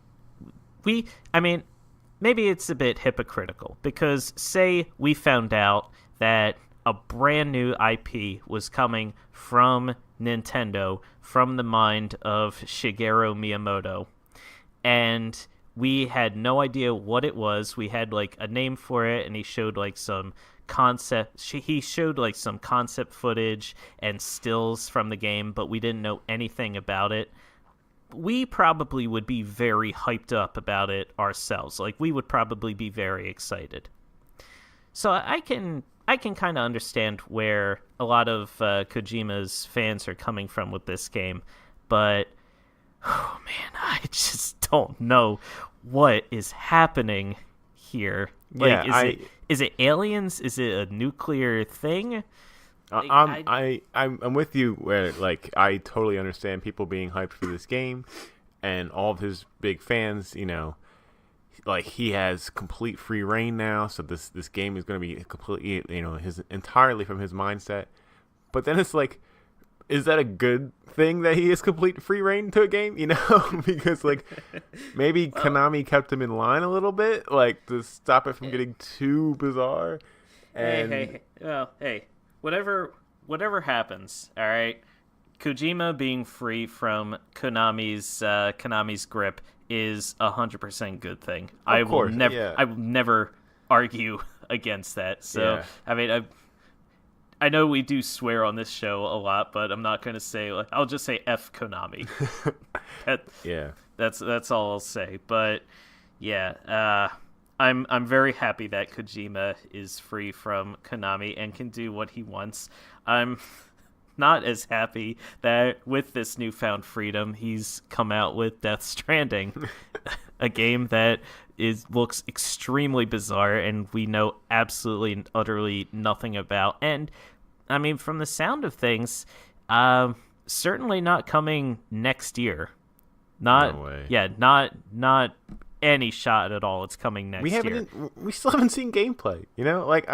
maybe it's a bit hypocritical because say we found out that a brand new IP was coming from Nintendo from the mind of Shigeru Miyamoto, and we had no idea what it was. We had like a name for it, and he showed like some concept footage and stills from the game, but we didn't know anything about it. We probably would be very hyped up about it ourselves. Like, we would probably be very excited. So I can kind of understand where a lot of Kojima's fans are coming from with this game, but oh man, I just don't know what is happening here. Like, Yeah, is it aliens? Is it a nuclear thing? I'm with you where like I totally understand people being hyped for this game, and all of his big fans. Like he has complete free reign now, so this game is going to be completely his entirely from his mindset. But then it's like, is that a good thing that he has complete free reign to a game? Because like maybe Konami kept him in line a little bit, like to stop it from getting too bizarre. And hey, whatever happens, all right. Kojima being free from Konami's grip is 100% good thing. I will never argue against that. So yeah. I know we do swear on this show a lot, but I'm not going to say. I'll just say F Konami. That's all I'll say. But yeah, I'm very happy that Kojima is free from Konami and can do what he wants. I'm not as happy that with this newfound freedom, he's come out with Death Stranding, a game that looks extremely bizarre and we know absolutely and utterly nothing about. And I mean, from the sound of things, certainly not coming next year. No way. Yeah, not any shot at all. It's coming next year. We still haven't seen gameplay. Like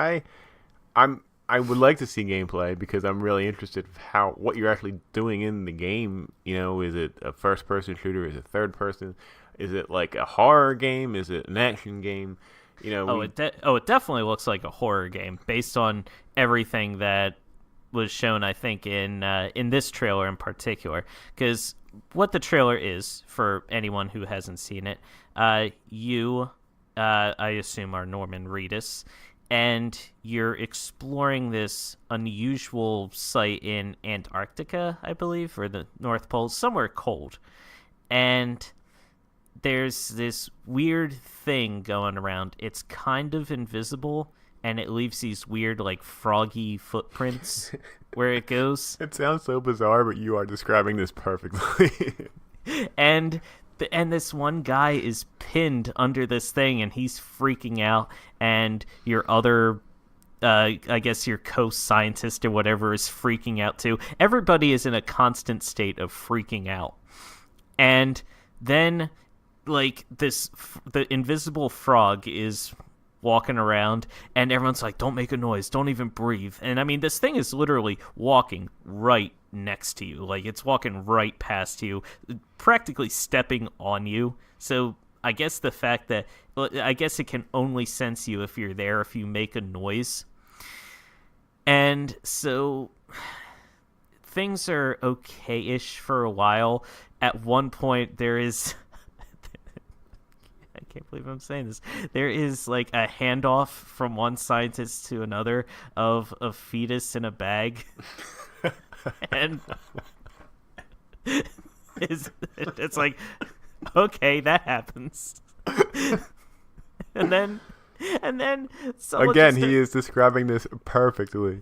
I would like to see gameplay because I'm really interested in what you're actually doing in the game. Is it a first-person shooter? Is it third-person? Is it like a horror game? Is it an action game? It definitely looks like a horror game based on everything that was shown, I think, in this trailer in particular. Because what the trailer is, for anyone who hasn't seen it, I assume, are Norman Reedus, and you're exploring this unusual site in Antarctica, I believe, or the North Pole, somewhere cold. And there's this weird thing going around. It's kind of invisible, and it leaves these weird, like, froggy footprints where it goes. It sounds so bizarre, but you are describing this perfectly. And this one guy is pinned under this thing, and he's freaking out, and your other, I guess your co-scientist or whatever is freaking out too. Everybody is in a constant state of freaking out. And then, like, the invisible frog is walking around, and everyone's like, don't make a noise, don't even breathe. And I mean, this thing is literally walking right next to you. Like, it's walking right past you, practically stepping on you. So I guess the fact that, I guess it can only sense you if you're there, if you make a noise. And so things are okay-ish for a while. At one point, there is... I can't believe I'm saying this. There is like a handoff from one scientist to another of a fetus in a bag. And it's like, okay, that happens. and then again, he is describing this perfectly.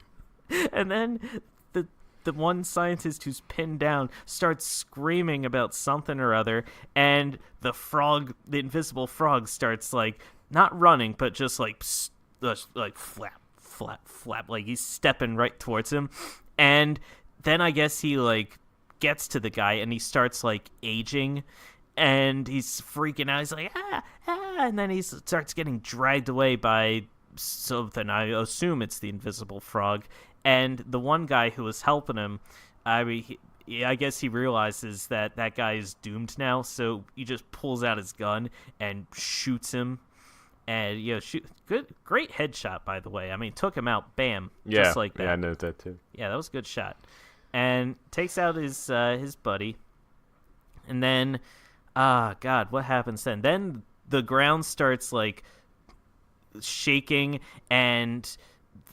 And then the one scientist who's pinned down starts screaming about something or other, and the invisible frog starts, like, not running, but just like flap, like he's stepping right towards him. And then I guess he, like, gets to the guy, and he starts, like, aging, and he's freaking out. He's like, and then he starts getting dragged away by something. I assume it's the invisible frog. And the one guy who was helping him, I guess he realizes that that guy is doomed now, so he just pulls out his gun and shoots him. And great headshot, by the way. I mean, took him out, bam, just like that. Yeah, I noticed that too. Yeah, that was a good shot. And takes out his buddy. And then, God, what happens then? Then the ground starts like shaking, and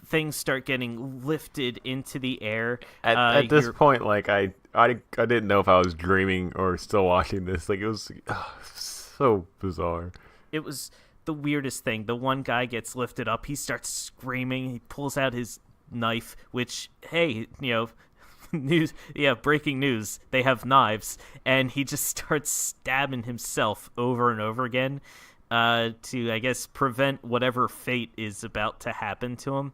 things start getting lifted into the air. At this point, like I didn't know if I was dreaming or still watching this. Like it was so bizarre. It was the weirdest thing. The one guy gets lifted up. He starts screaming. He pulls out his knife, which, hey, breaking news. They have knives. And he just starts stabbing himself over and over again to, I guess, prevent whatever fate is about to happen to him.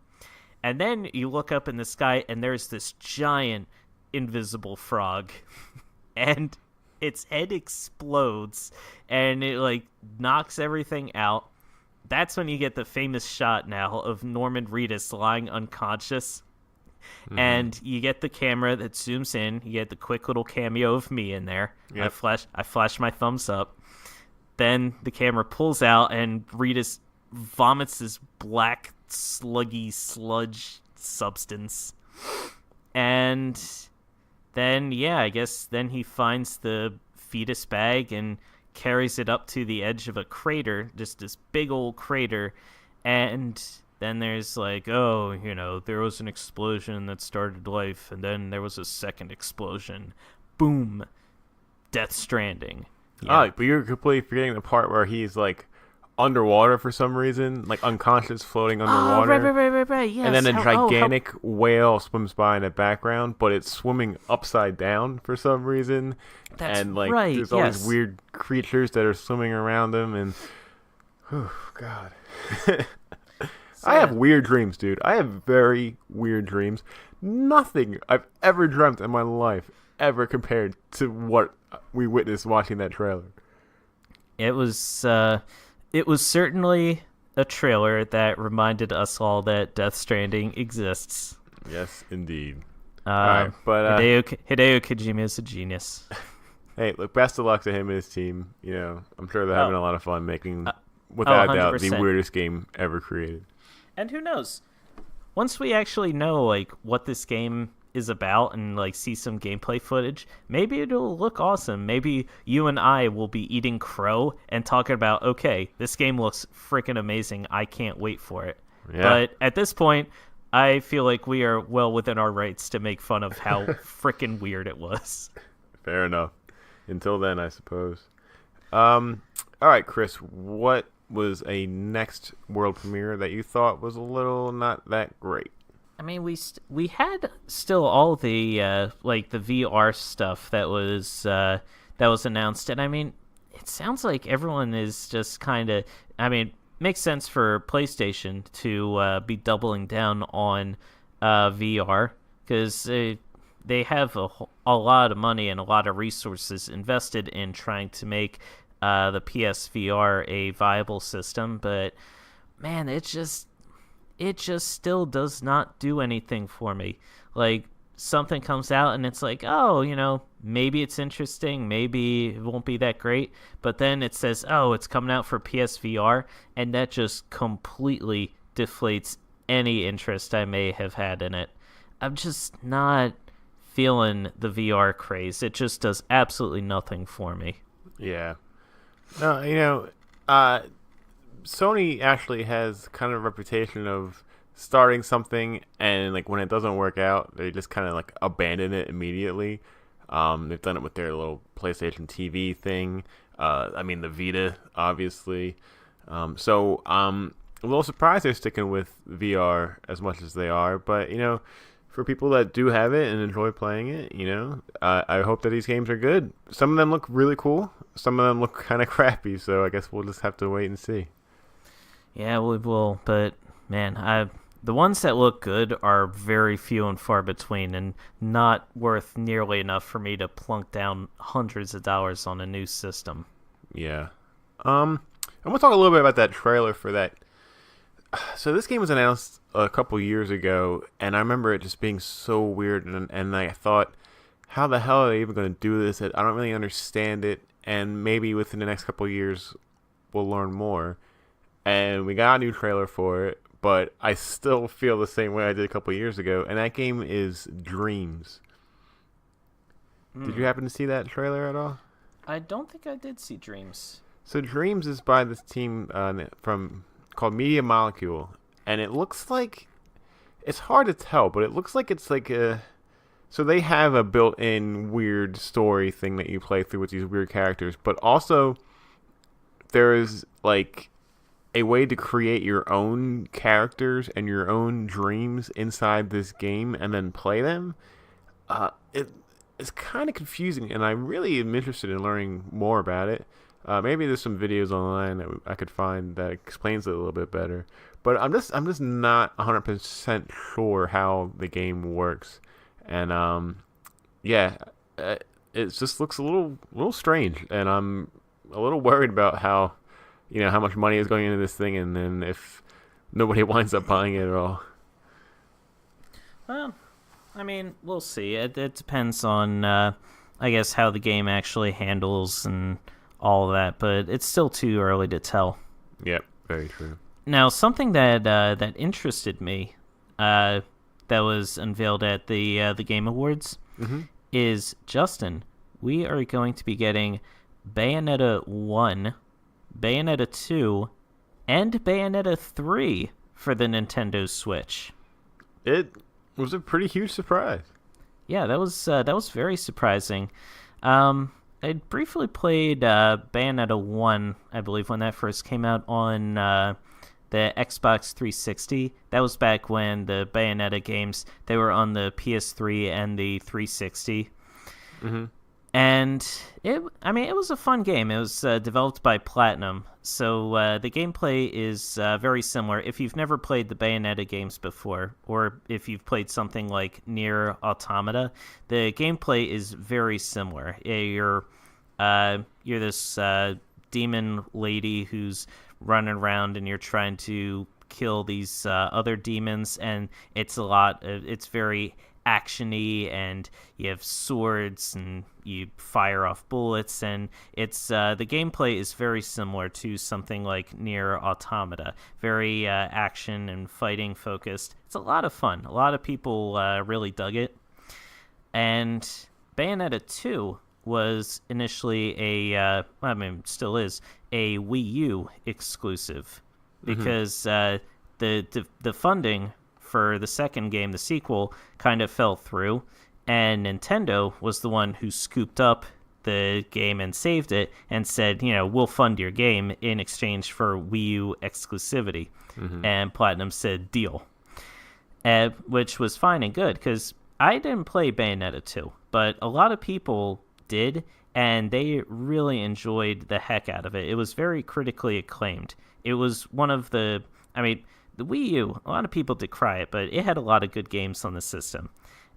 And then you look up in the sky, and there's this giant invisible frog. And its head explodes, and it like knocks everything out. That's when you get the famous shot now of Norman Reedus lying unconscious. Mm-hmm. And you get the camera that zooms in. You get the quick little cameo of me in there. Yep. I flash my thumbs up. Then the camera pulls out, and Reedus vomits this black, sluggy sludge substance. And then, I guess then he finds the fetus bag and carries it up to the edge of a crater, just this big old crater. And then there's like, there was an explosion that started life, and then there was a second explosion. Boom. Death Stranding. Yeah. Oh, but you're completely forgetting the part where he's like underwater for some reason, like unconscious, floating underwater. Oh, right, yes. And then a gigantic whale swims by in the background, but it's swimming upside down for some reason. That's and like right, there's all these weird creatures that are swimming around him, and God. I have weird dreams, dude. I have very weird dreams. Nothing I've ever dreamt in my life ever compared to what we witnessed watching that trailer. It was certainly a trailer that reminded us all that Death Stranding exists. Yes, indeed. All right, but Hideo Kojima is a genius. Hey, look, best of luck to him and his team. I'm sure they're having a lot of fun making, without a doubt, the weirdest game ever created. And who knows? Once we actually know like what this game is about and like see some gameplay footage, maybe it'll look awesome. Maybe you and I will be eating crow and talking about, okay, this game looks freaking amazing. I can't wait for it. Yeah. But at this point, I feel like we are well within our rights to make fun of how freaking weird it was. Fair enough. Until then, I suppose. All right, Chris, what was a next world premiere that you thought was a little not that great? I mean, we had still all the like the VR stuff that was announced, and I mean, it sounds like everyone is just kind of. I mean, makes sense for PlayStation to be doubling down on VR because they have a lot of money and a lot of resources invested in trying to make the PSVR a viable system, but man, it just still does not do anything for me. Like, something comes out and it's like, maybe it's interesting, maybe it won't be that great, but then it says, it's coming out for PSVR, and that just completely deflates any interest I may have had in it. I'm just not feeling the VR craze. It just does absolutely nothing for me. Yeah. No, Sony actually has kind of a reputation of starting something and like when it doesn't work out, they just kind of like abandon it immediately. They've done it with their little PlayStation TV thing. The Vita, obviously. So I'm a little surprised they're sticking with VR as much as they are. But for people that do have it and enjoy playing it, I hope that these games are good. Some of them look really cool. Some of them look kind of crappy. So I guess we'll just have to wait and see. Yeah, we will. But man, the ones that look good are very few and far between, and not worth nearly enough for me to plunk down hundreds of dollars on a new system. Yeah. I'm gonna talk a little bit about that trailer for that. So this game was announced a couple years ago, and I remember it just being so weird, and I thought, how the hell are they even going to do this? I don't really understand it. And maybe within the next couple of years, we'll learn more. And we got a new trailer for it, but I still feel the same way I did a couple of years ago. And that game is Dreams. Did you happen to see that trailer at all? I don't think I did see Dreams. So Dreams is by this team from called Media Molecule, and it looks like it's hard to tell, but it looks like it's like a. So they have a built-in weird story thing that you play through with these weird characters, but also there is like a way to create your own characters and your own dreams inside this game and then play them. It's kind of confusing, and I really am interested in learning more about it. Maybe there's some videos online that I could find that explains it a little bit better. But I'm just not 100% sure how the game works, and it just looks a little strange, and I'm a little worried about how much money is going into this thing, and then if nobody winds up buying it at all. Well, I mean, we'll see. It depends on, I guess, how the game actually handles and all of that, but it's still too early to tell. Yep, very true. Now, something that interested me, that was unveiled at the Game Awards, is Justin. We are going to be getting Bayonetta 1, Bayonetta 2, and Bayonetta 3 for the Nintendo Switch. It was a pretty huge surprise. Yeah, that was very surprising. I briefly played Bayonetta 1, I believe, when that first came out on the Xbox 360. That was back when the Bayonetta games, they were on the PS3 and the 360. Mm-hmm. And it was a fun game. It was developed by Platinum, so the gameplay is very similar. If you've never played the Bayonetta games before, or if you've played something like Nier Automata, the gameplay is very similar. You're this demon lady who's running around, and you're trying to kill these other demons, and it's very action-y, and you have swords and you fire off bullets, and it's the gameplay is very similar to something like Nier Automata, very action and fighting focused. It's a lot of fun. A lot of people really dug it. And Bayonetta 2 was initially still is a Wii U exclusive, because the funding for the second game, the sequel, kind of fell through, and Nintendo was the one who scooped up the game and saved it and said, we'll fund your game in exchange for Wii U exclusivity. And Platinum said, deal. Which was fine and good, because I didn't play Bayonetta 2, but a lot of people did, and they really enjoyed the heck out of it. It was very critically acclaimed. It was one of the Wii U, a lot of people decry it, but it had a lot of good games on the system.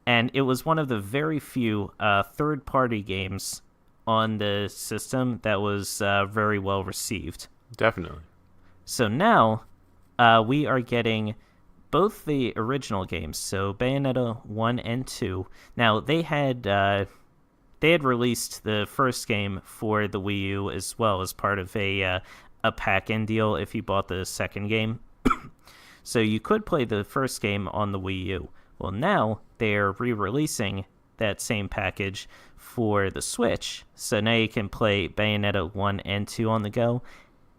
And it was one of the very few third-party games on the system that was very well received. Definitely. So now we are getting both the original games, so Bayonetta 1 and 2. Now, they had released the first game for the Wii U as well as part of a pack-in deal if you bought the second game. So you could play the first game on the Wii U. Well, now they're re-releasing that same package for the Switch. So now you can play Bayonetta 1 and 2 on the go.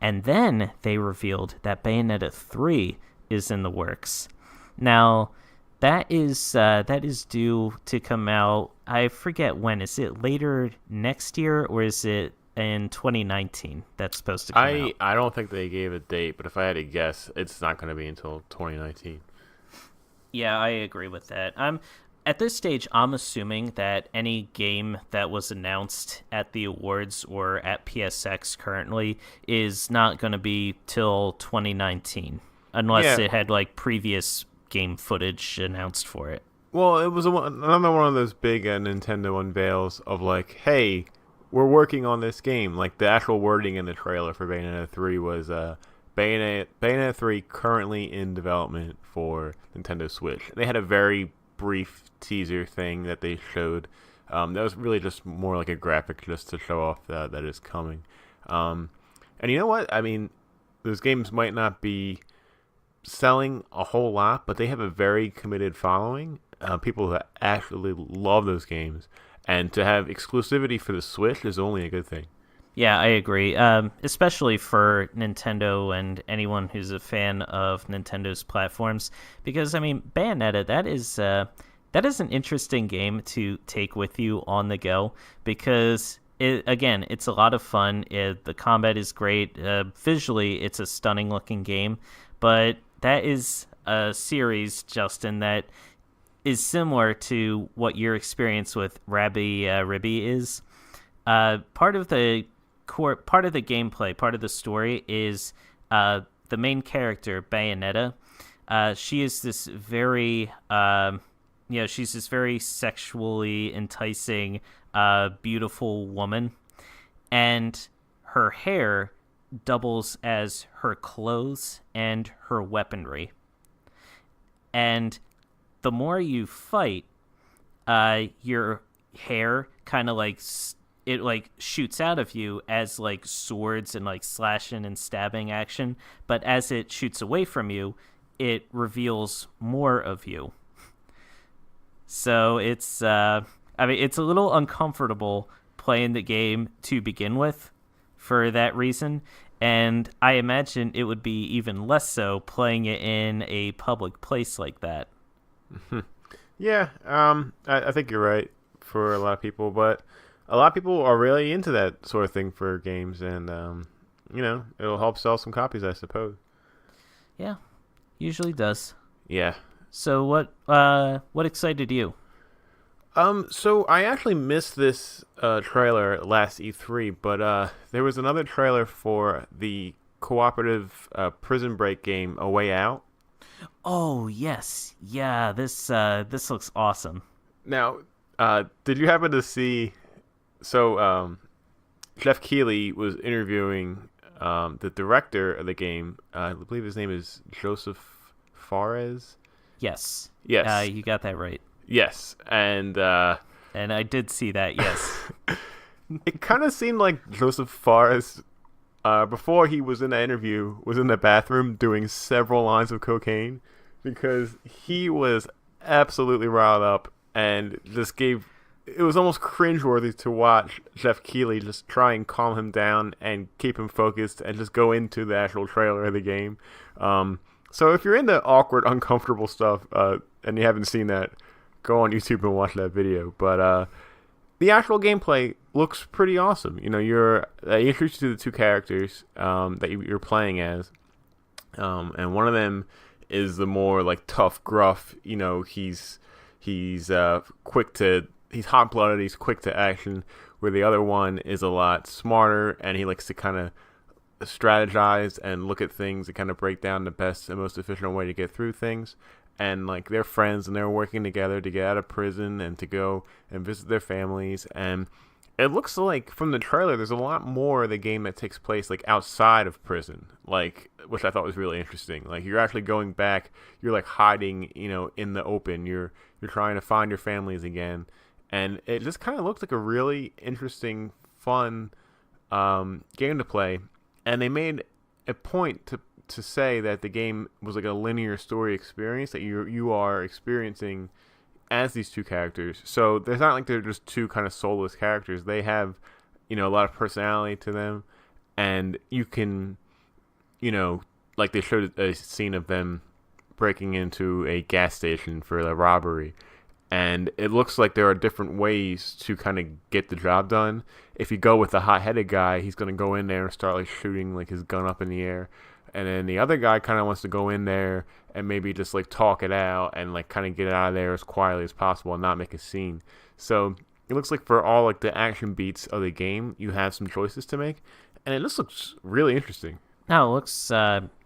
And then they revealed that Bayonetta 3 is in the works. Now, that is due to come out, I forget when. Is it later next year, or is it in 2019 that's supposed to come out? I don't think they gave a date, but if I had to guess, it's not going to be until 2019. Yeah, I agree with that. At this stage, I'm assuming that any game that was announced at the awards or at PSX currently is not going to be till 2019, unless it had previous game footage announced for it. Well, it was another one of those big Nintendo unveils of hey, we're working on this game. The actual wording in the trailer for Bayonetta 3 was Bayonetta 3 currently in development for Nintendo Switch. They had a very brief teaser thing that they showed That was really just more like a graphic just to show off that it's coming. And you know what? I mean, those games might not be selling a whole lot, but they have a very committed following. People that actually love those games, and to have exclusivity for the Switch is only a good thing. Yeah, I agree. Especially for Nintendo and anyone who's a fan of Nintendo's platforms, because I mean, Bayonetta, that is an interesting game to take with you on the go, because it's a lot of fun. The combat is great. Visually, it's a stunning looking game, but that is a series, Justin, that is similar to what your experience with Rabi Ribi is. Part of the gameplay, part of the story is the main character, Bayonetta. She is this very, she's this very sexually enticing, beautiful woman, and her hair doubles as her clothes and her weaponry. And the more you fight, your hair kind of like it like shoots out of you as like swords and like slashing and stabbing action, but as it shoots away from you, it reveals more of you. So it's it's a little uncomfortable playing the game to begin with for that reason, and I imagine it would be even less so playing it in a public place like that. Yeah, I think you're right for a lot of people, but a lot of people are really into that sort of thing for games, and it'll help sell some copies, I suppose. Yeah, usually does. Yeah. So what excited you? So I actually missed this trailer last E3, but there was another trailer for the cooperative Prison Break game, A Way Out. Oh yes, yeah. This looks awesome. Now, did you happen to see? So, Jeff Keighley was interviewing the director of the game. I believe his name is Joseph Fares. Yes. Yes. You got that right. Yes, and I did see that. Yes. It kind of seemed like Joseph Fares, before he was in the interview, was in the bathroom doing several lines of cocaine, because he was absolutely riled up and just gave. It was almost cringeworthy to watch Jeff Keighley just try and calm him down and keep him focused and just go into the actual trailer of the game. So if you're into awkward, uncomfortable stuff and you haven't seen that, go on YouTube and watch that video. But the actual gameplay looks pretty awesome. You're introduced to the two characters that you're playing as, and one of them is the more like tough, gruff. He's quick to. He's hot-blooded, he's quick to action, where the other one is a lot smarter, and he likes to kind of strategize and look at things and kind of break down the best and most efficient way to get through things. And like, they're friends, and they're working together to get out of prison and to go and visit their families. And it looks like from the trailer there's a lot more of the game that takes place like outside of prison, like, which I thought was really interesting. Like, you're actually going back, you're like hiding, in the open, you're trying to find your families again. And it just kind of looked like a really interesting, fun game to play. And they made a point to say that the game was like a linear story experience that you are experiencing as these two characters. So there's not like they're just two kind of soulless characters. They have, a lot of personality to them. And you can, like they showed a scene of them breaking into a gas station for a robbery. And it looks like there are different ways to kind of get the job done. If you go with the hot-headed guy, he's going to go in there and start like shooting like his gun up in the air. And then the other guy kind of wants to go in there and maybe just like talk it out and like kind of get out of there as quietly as possible and not make a scene. So it looks like for all like the action beats of the game, you have some choices to make. And it just looks really interesting. No, it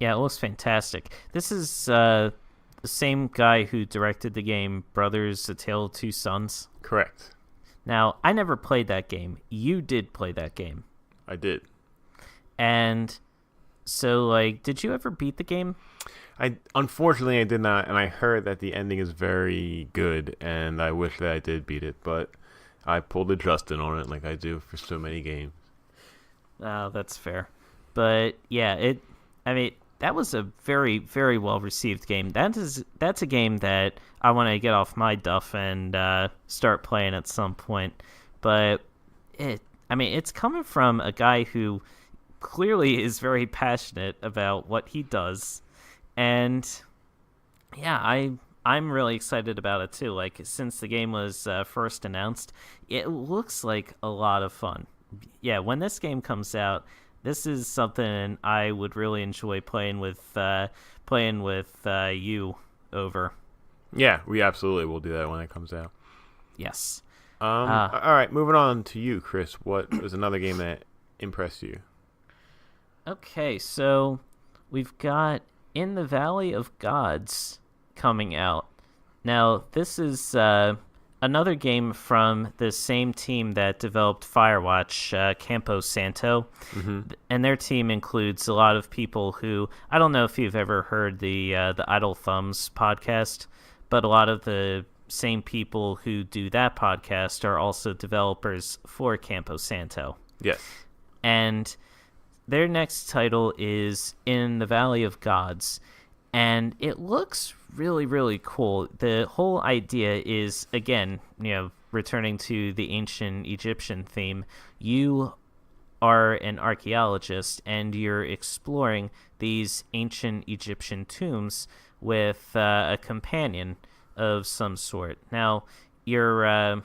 looks fantastic. This is the same guy who directed the game Brothers: A Tale of Two Sons. Correct. Now, I never played that game. You did play that game. I did. And so, like, did you ever beat the game? Unfortunately, I did not, and I heard that the ending is very good, and I wish that I did beat it, but I pulled a Justin on it like I do for so many games. Oh, that's fair. But yeah, I mean, that was a very, very well received game. That's a game that I want to get off my duff and start playing at some point. But it's coming from a guy who clearly is very passionate about what he does, and yeah, I'm really excited about it too. Like, since the game was first announced, it looks like a lot of fun. Yeah, when this game comes out, this is something I would really enjoy playing with you over. Yeah, we absolutely will do that when it comes out. Yes. All right, moving on to you, Chris. What was another game that impressed you? Okay, so we've got In the Valley of Gods coming out. Now, this is another game from the same team that developed Firewatch, Campo Santo. Mm-hmm. And their team includes a lot of people who, I don't know if you've ever heard the Idle Thumbs podcast, but a lot of the same people who do that podcast are also developers for Campo Santo. Yes. And their next title is In the Valley of Gods, and it looks really, really cool. The whole idea is, again, returning to the ancient Egyptian theme. You are an archaeologist, and you're exploring these ancient Egyptian tombs with a companion of some sort. Now, your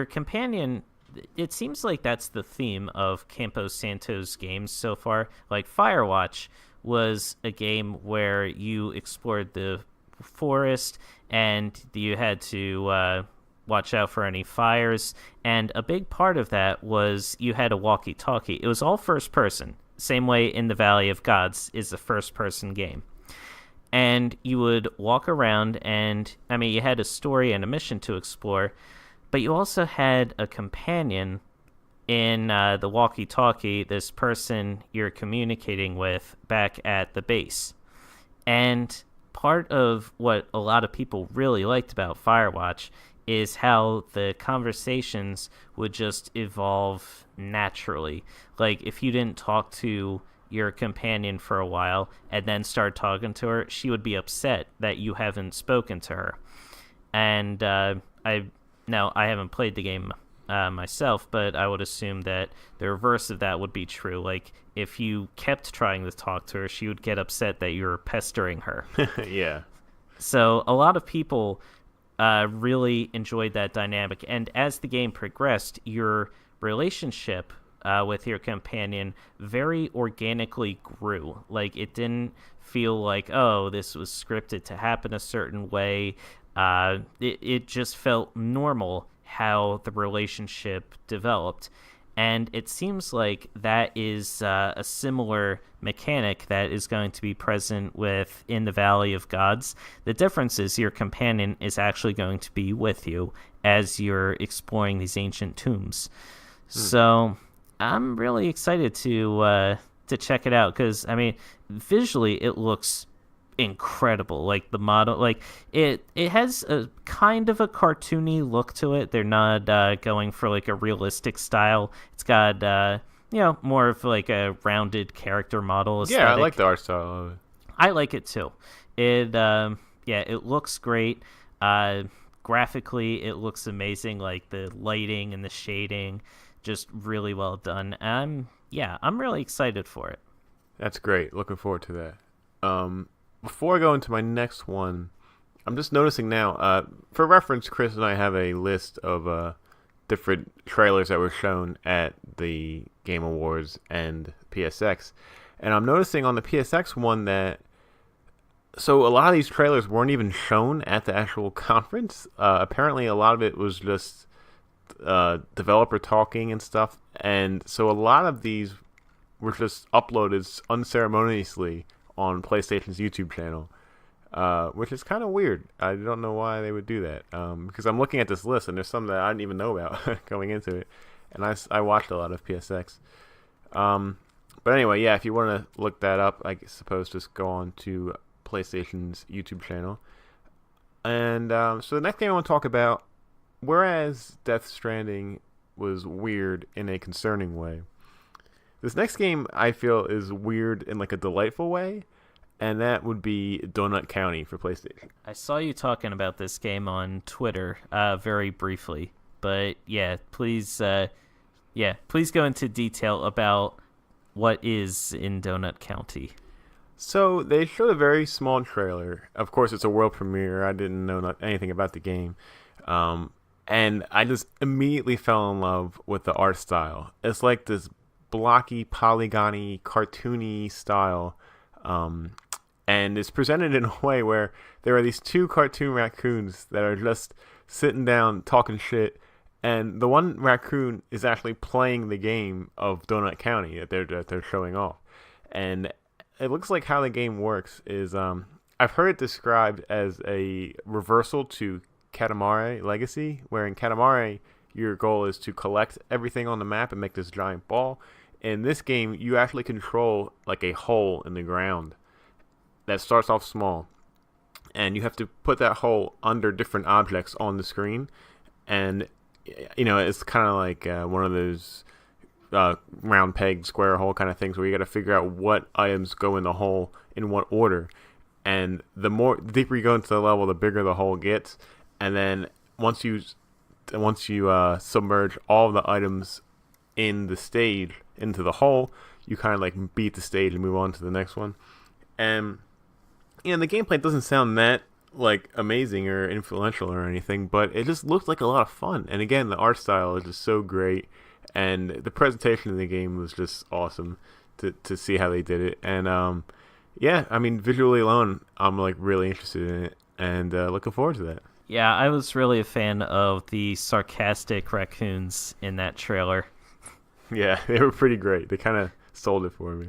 companion, it seems like that's the theme of Campo Santo's games so far. Like, Firewatch was a game where you explored the forest and you had to watch out for any fires, and a big part of that was you had a walkie-talkie. It was all first person, same way In the Valley of Gods is a first person game. And you would walk around, and you had a story and a mission to explore, but you also had a companion in the walkie-talkie, this person you're communicating with back at the base. And part of what a lot of people really liked about Firewatch is how the conversations would just evolve naturally. Like, if you didn't talk to your companion for a while and then start talking to her, she would be upset that you haven't spoken to her. And I haven't played the game myself, but I would assume that the reverse of that would be true. Like, if you kept trying to talk to her, she would get upset that you were pestering her. Yeah. So a lot of people really enjoyed that dynamic, and as the game progressed, your relationship with your companion very organically grew. Like, it didn't feel like, oh, this was scripted to happen a certain way. It just felt normal how the relationship developed. And it seems like that is a similar mechanic that is going to be present with In the Valley of Gods. The difference is your companion is actually going to be with you as you're exploring these ancient tombs. So I'm really excited to check it out, because visually it looks incredible. Like, the model, like, it has a kind of a cartoony look to it. They're not going for like a realistic style. It's got more of like a rounded character model aesthetic. Yeah, I like the art style of it. I like it too. It looks great. Graphically, it looks amazing. Like, the lighting and the shading, just really well done. I'm really excited for it. That's great. Looking forward to that. Before I go into my next one, I'm just noticing now, for reference, Chris and I have a list of different trailers that were shown at the Game Awards and PSX. And I'm noticing on the PSX one that, so a lot of these trailers weren't even shown at the actual conference. Apparently a lot of it was just developer talking and stuff. And so a lot of these were just uploaded unceremoniously on PlayStation's YouTube channel, which is kind of weird. I don't know why they would do that, because I'm looking at this list and there's some that I didn't even know about going into it, and I watched a lot of PSX. But anyway, yeah, if you want to look that up, I suppose just go on to PlayStation's YouTube channel. And so the next game I want to talk about whereas Death Stranding was weird in a concerning way, this next game I feel is weird in like a delightful way, and that would be Donut County for PlayStation. I saw you talking about this game on Twitter very briefly, but please go into detail about what is in Donut County. So they showed a very small trailer. Of course, it's a world premiere. I didn't know anything about the game. And I just immediately fell in love with the art style. It's like this blocky, polygony, cartoony style. And it's presented in a way where there are these two cartoon raccoons that are just sitting down talking shit. And the one raccoon is actually playing the game of Donut County that they're showing off. And it looks like how the game works is I've heard it described as a reversal to Katamari Legacy, where in Katamari your goal is to collect everything on the map and make this giant ball. In this game, you actually control like a hole in the ground that starts off small, and you have to put that hole under different objects on the screen. And it's kind of like one of those round peg square hole kind of things where you got to figure out what items go in the hole in what order. And the deeper you go into the level, the bigger the hole gets. And then once you submerge all the items in the stage into the hole, you kind of like beat the stage and move on to the next one. And the gameplay doesn't sound that like amazing or influential or anything, but it just looks like a lot of fun. And again, the art style is just so great, and the presentation of the game was just awesome to see how they did it. And visually alone, I'm like really interested in it and looking forward to that. Yeah, I was really a fan of the sarcastic raccoons in that trailer. Yeah, they were pretty great. They kind of sold it for me.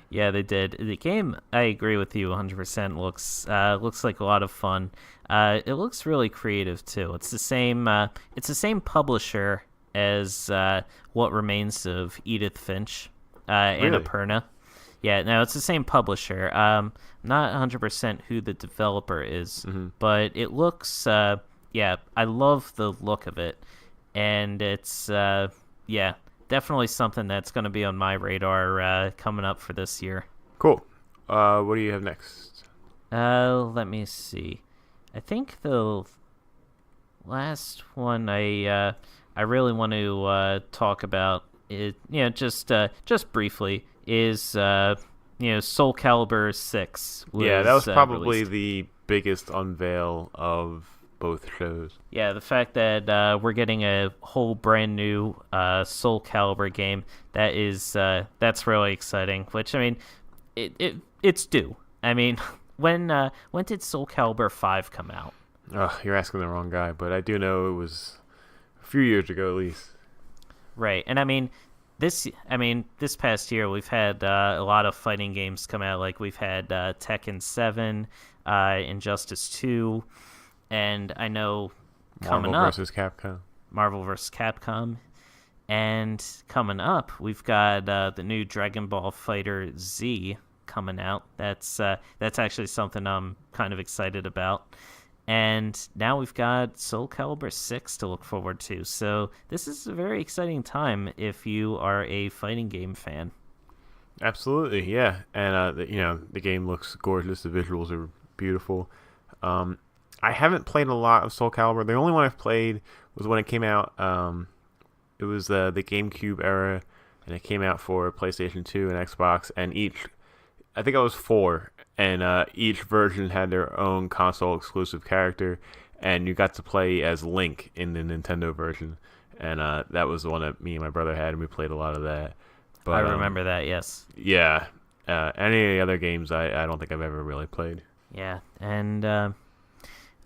Yeah, they did. The game, I agree with you 100%. Looks like a lot of fun. It looks really creative too. It's the same publisher as What Remains of Edith Finch, Really? Annapurna. Yeah, no, it's the same publisher. Not 100% who the developer is, but it looks. I love the look of it, and it's definitely something that's going to be on my radar coming up for this year. Cool. What do you have next? Let me see. I think the last one I really want to talk about is just briefly is Soul Calibur 6. Yeah, that was probably released. the biggest unveil of both shows. Yeah, the fact that we're getting a whole brand new Soul Calibur game, that's really exciting. Which, I mean, it's due. I mean, when did Soul Calibur 5 come out? Oh, you're asking the wrong guy, but I do know it was a few years ago at least. Right, and I mean, this past year we've had a lot of fighting games come out. Like we've had Tekken 7, Injustice 2. And I know coming up, Marvel vs. Capcom, and coming up, we've got the new Dragon Ball Fighter Z coming out. That's actually something I'm kind of excited about. And now we've got Soul Calibur 6 to look forward to. So this is a very exciting time if you are a fighting game fan. Absolutely, yeah. And the game looks gorgeous. The visuals are beautiful. I haven't played a lot of Soul Calibur. The only one I've played was when it came out. It was the GameCube era, and it came out for PlayStation 2 and Xbox. And I think it was 4, and each version had their own console-exclusive character, and you got to play as Link in the Nintendo version. And that was the one that me and my brother had, and we played a lot of that. But, I remember that, yes. Yeah. Any of the other games, I don't think I've ever really played. Yeah, and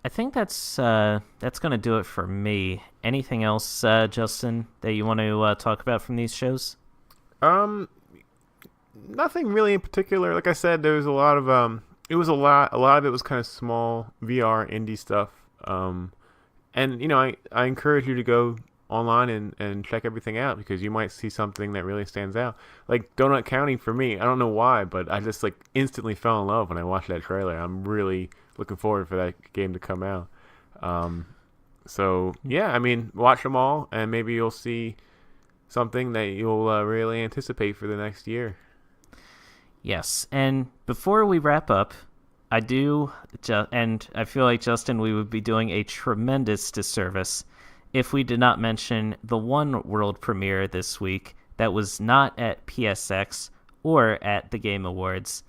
I think that's going to do it for me. Anything else, Justin, that you want to talk about from these shows? Nothing really in particular. Like I said, there was a lot of it was a lot of it was kind of small VR indie stuff. And I encourage you to go online and check everything out, because you might see something that really stands out. Like Donut County for me, I don't know why, but I just like instantly fell in love when I watched that trailer. I'm really looking forward for that game to come out. So yeah, I mean, watch them all, and maybe you'll see something that you'll really anticipate for the next year. Yes, and before we wrap up, and I feel like, Justin, we would be doing a tremendous disservice if we did not mention the one world premiere this week that was not at PSX or at the Game Awards.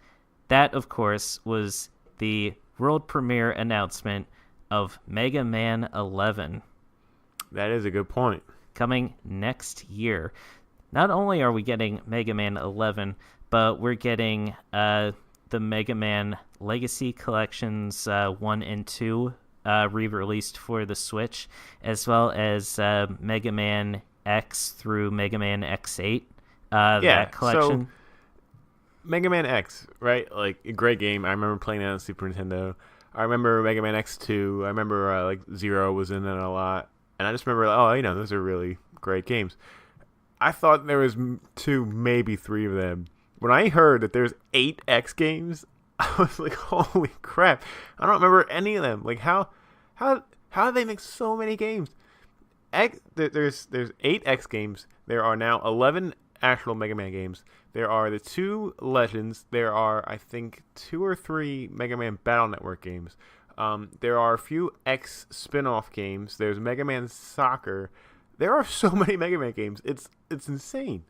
That, of course, was the world premiere announcement of Mega Man 11. That is a good point. Coming next year. Not only are we getting Mega Man 11, but we're getting the Mega Man Legacy Collections 1 and 2 re-released for the Switch, as well as Mega Man X through Mega Man X8. That collection. So Mega Man X, right? Like, a great game. I remember playing that on Super Nintendo. I remember Mega Man X2. I remember like Zero was in it a lot. And I just remember, those are really great games. I thought there was 2, maybe 3 of them. When I heard that there's 8 X games, I was like, holy crap. I don't remember any of them. Like, how did they make so many games? There's 8 X games. There are now 11 actual Mega Man games. There are the 2 Legends. There are, I think, 2 or 3 Mega Man Battle Network games. There are a few X spin-off games. There's Mega Man Soccer. There are so many Mega Man games. It's insane.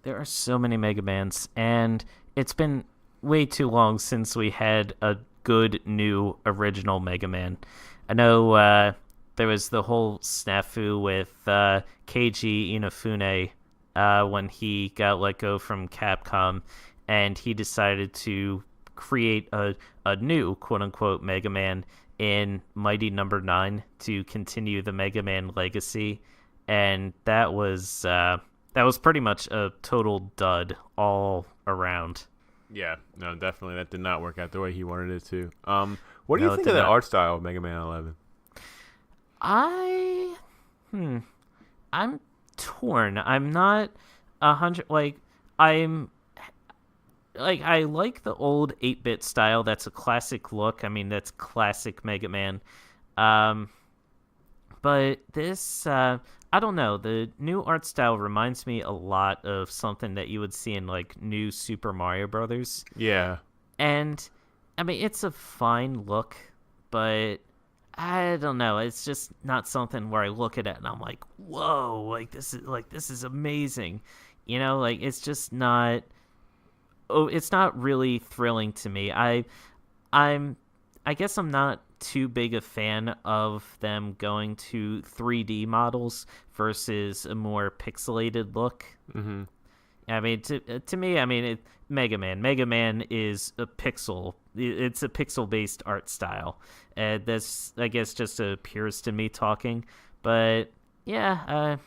There are so many Mega Mans, and it's been way too long since we had a good new original Mega Man. I know there was the whole snafu with Keiji Inafune when he got let go from Capcom, and he decided to create a new quote-unquote Mega Man in Mighty Number 9 to continue the Mega Man legacy, and that was pretty much a total dud all around. Yeah, no, definitely. That did not work out the way he wanted it to. What do you think of the not. art style of Mega Man 11? I'm torn. I'm not 100. I like the old 8-bit style. That's a classic look. I mean, that's classic Mega Man. But this, I don't know. The new art style reminds me a lot of something that you would see in, like, new Super Mario Brothers. Yeah. And, I mean, it's a fine look, but I don't know. It's just not something where I look at it and I'm like, whoa, this is amazing. You know, like, it's just not... Oh, it's not really thrilling to me. I guess I'm not too big a fan of them going to 3D models versus a more pixelated look. Mm-hmm. I mean, to me, I mean, Mega Man is a pixel. It's a pixel-based art style. That's, I guess, just a purist in me talking. But yeah,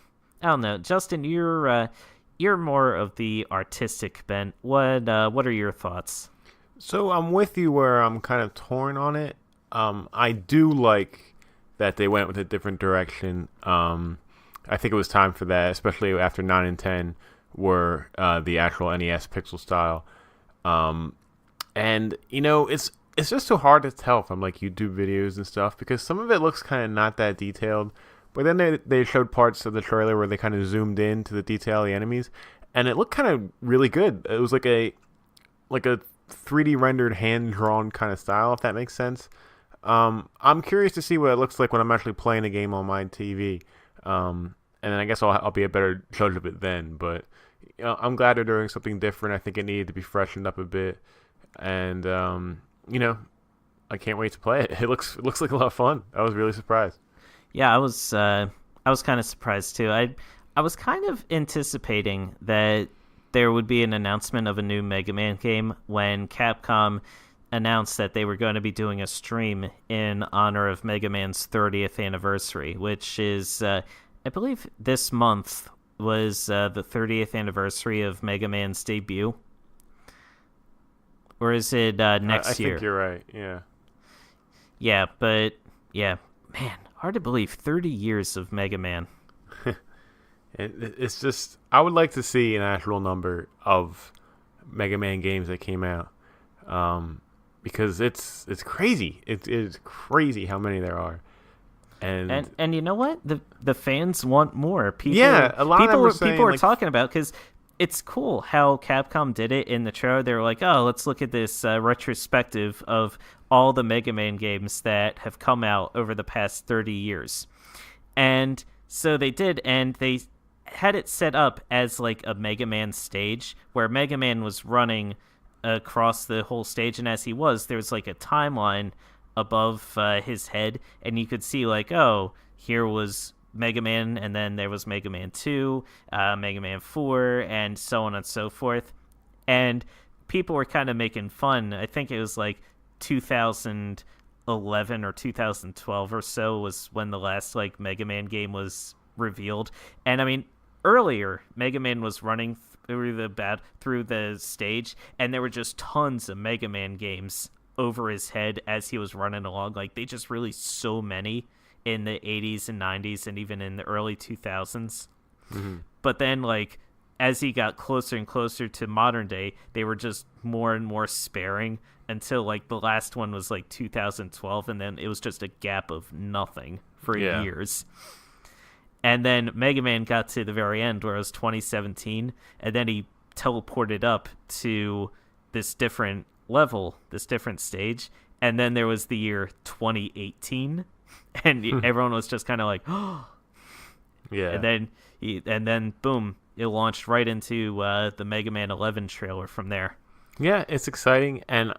I don't know. Justin, you're more of the artistic bent. What are your thoughts? So I'm with you where I'm kind of torn on it. I do like that they went with a different direction. I think it was time for that, especially after 9 and 10 were the actual NES pixel style. And, you know, it's just so hard to tell from, like, YouTube videos and stuff because some of it looks kind of not that detailed. But then they showed parts of the trailer where they kind of zoomed in to the detail of the enemies, and it looked kind of really good. It was like a 3D rendered, hand-drawn kind of style, if that makes sense. I'm curious to see what it looks like when I'm actually playing a game on my TV. And then I guess I'll be a better judge of it then. But you know, I'm glad they're doing something different. I think it needed to be freshened up a bit. And, you know, I can't wait to play it. It looks like a lot of fun. I was really surprised. Yeah, I was kind of surprised too. I was kind of anticipating that there would be an announcement of a new Mega Man game when Capcom announced that they were going to be doing a stream in honor of Mega Man's 30th anniversary, which is, I believe this month was the 30th anniversary of Mega Man's debut. Or is it next year? I think you're right, yeah. Yeah, but, yeah, man, hard to believe 30 years of Mega Man. And it's just, I would like to see an actual number of Mega Man games that came out, because it's crazy. It's crazy how many there are. And you know what? The fans want more. People, yeah, a lot of them were saying, people were like, talking about, because it's cool how Capcom did it in the trailer. They were like, "Oh, let's look at this retrospective of all the Mega Man games that have come out over the past 30 years." And so they did, and they had it set up as like a Mega Man stage where Mega Man was running across the whole stage, and as he was, there was like a timeline above his head, and you could see like, oh, here was Mega Man, and then there was Mega Man 2, Mega Man 4, and so on and so forth. And people were kind of making fun. I think it was like 2011 or 2012 or so was when the last like Mega Man game was revealed. And I mean, earlier Mega Man was running through the stage, and there were just tons of Mega Man games over his head as he was running along. Like, they just released so many in the 80s and 90s and even in the early 2000s. Mm-hmm. But then, like, as he got closer and closer to modern day, they were just more and more sparing until, like, the last one was, like, 2012, and then it was just a gap of nothing for years. And then Mega Man got to the very end, where it was 2017, and then he teleported up to this different level, this different stage, and then there was the year 2018, and everyone was just kind of like, oh. Yeah. And then boom, it launched right into the Mega Man 11 trailer from there. Yeah, it's exciting, and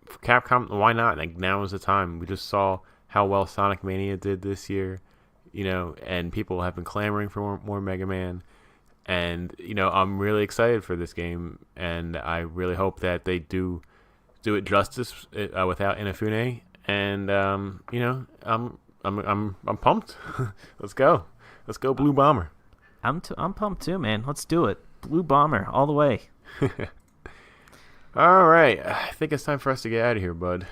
for Capcom, why not? Like, now is the time. We just saw how well Sonic Mania did this year, and people have been clamoring for more Mega Man. And, I'm really excited for this game, and I really hope that they do it justice without Inafune. And, I'm pumped. Let's go, Blue Bomber. I'm pumped too, man. Let's do it. Blue Bomber all the way. All right, I think it's time for us to get out of here, bud.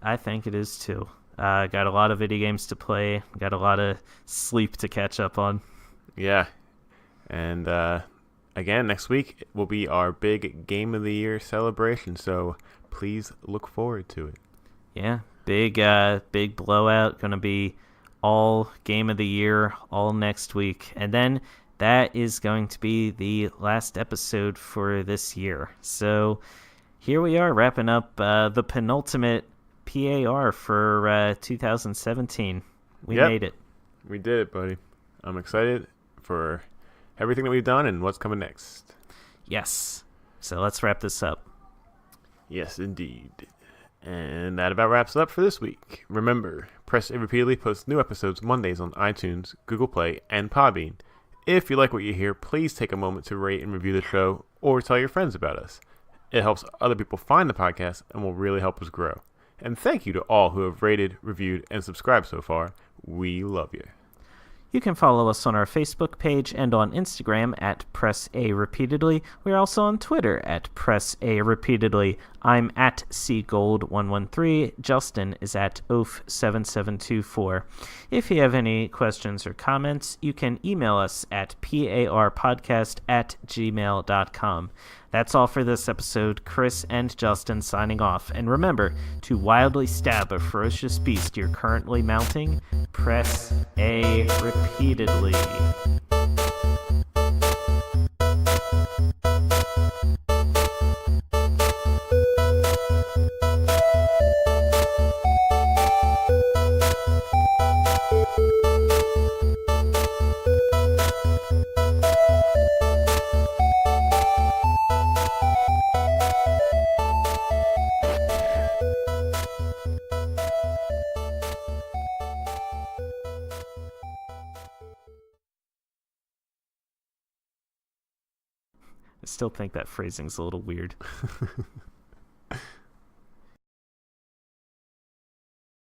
I think it is too. Got a lot of video games to play. Got a lot of sleep to catch up on. Yeah. And again, next week will be our big Game of the Year celebration, so please look forward to it. Yeah, big blowout. Going to be all Game of the Year all next week. And then that is going to be the last episode for this year. So here we are, wrapping up the penultimate PAR for 2017. We made it. We did it, buddy. I'm excited for everything that we've done and what's coming next. Yes. So let's wrap this up. Yes, indeed. And that about wraps it up for this week. Remember, Press A Repeatedly posts new episodes Mondays on iTunes, Google Play, and Podbean. If you like what you hear, please take a moment to rate and review the show or tell your friends about us. It helps other people find the podcast and will really help us grow. And thank you to all who have rated, reviewed, and subscribed so far. We love you. You can follow us on our Facebook page and on Instagram at Press A Repeatedly. We're also on Twitter at Press A Repeatedly. I'm at cgold113. Justin is at oaf7724. If you have any questions or comments, you can email us at parpodcast@gmail.com. That's all for this episode. Chris and Justin signing off. And remember, to wildly stab a ferocious beast you're currently mounting, press A repeatedly. I still think that phrasing's a little weird.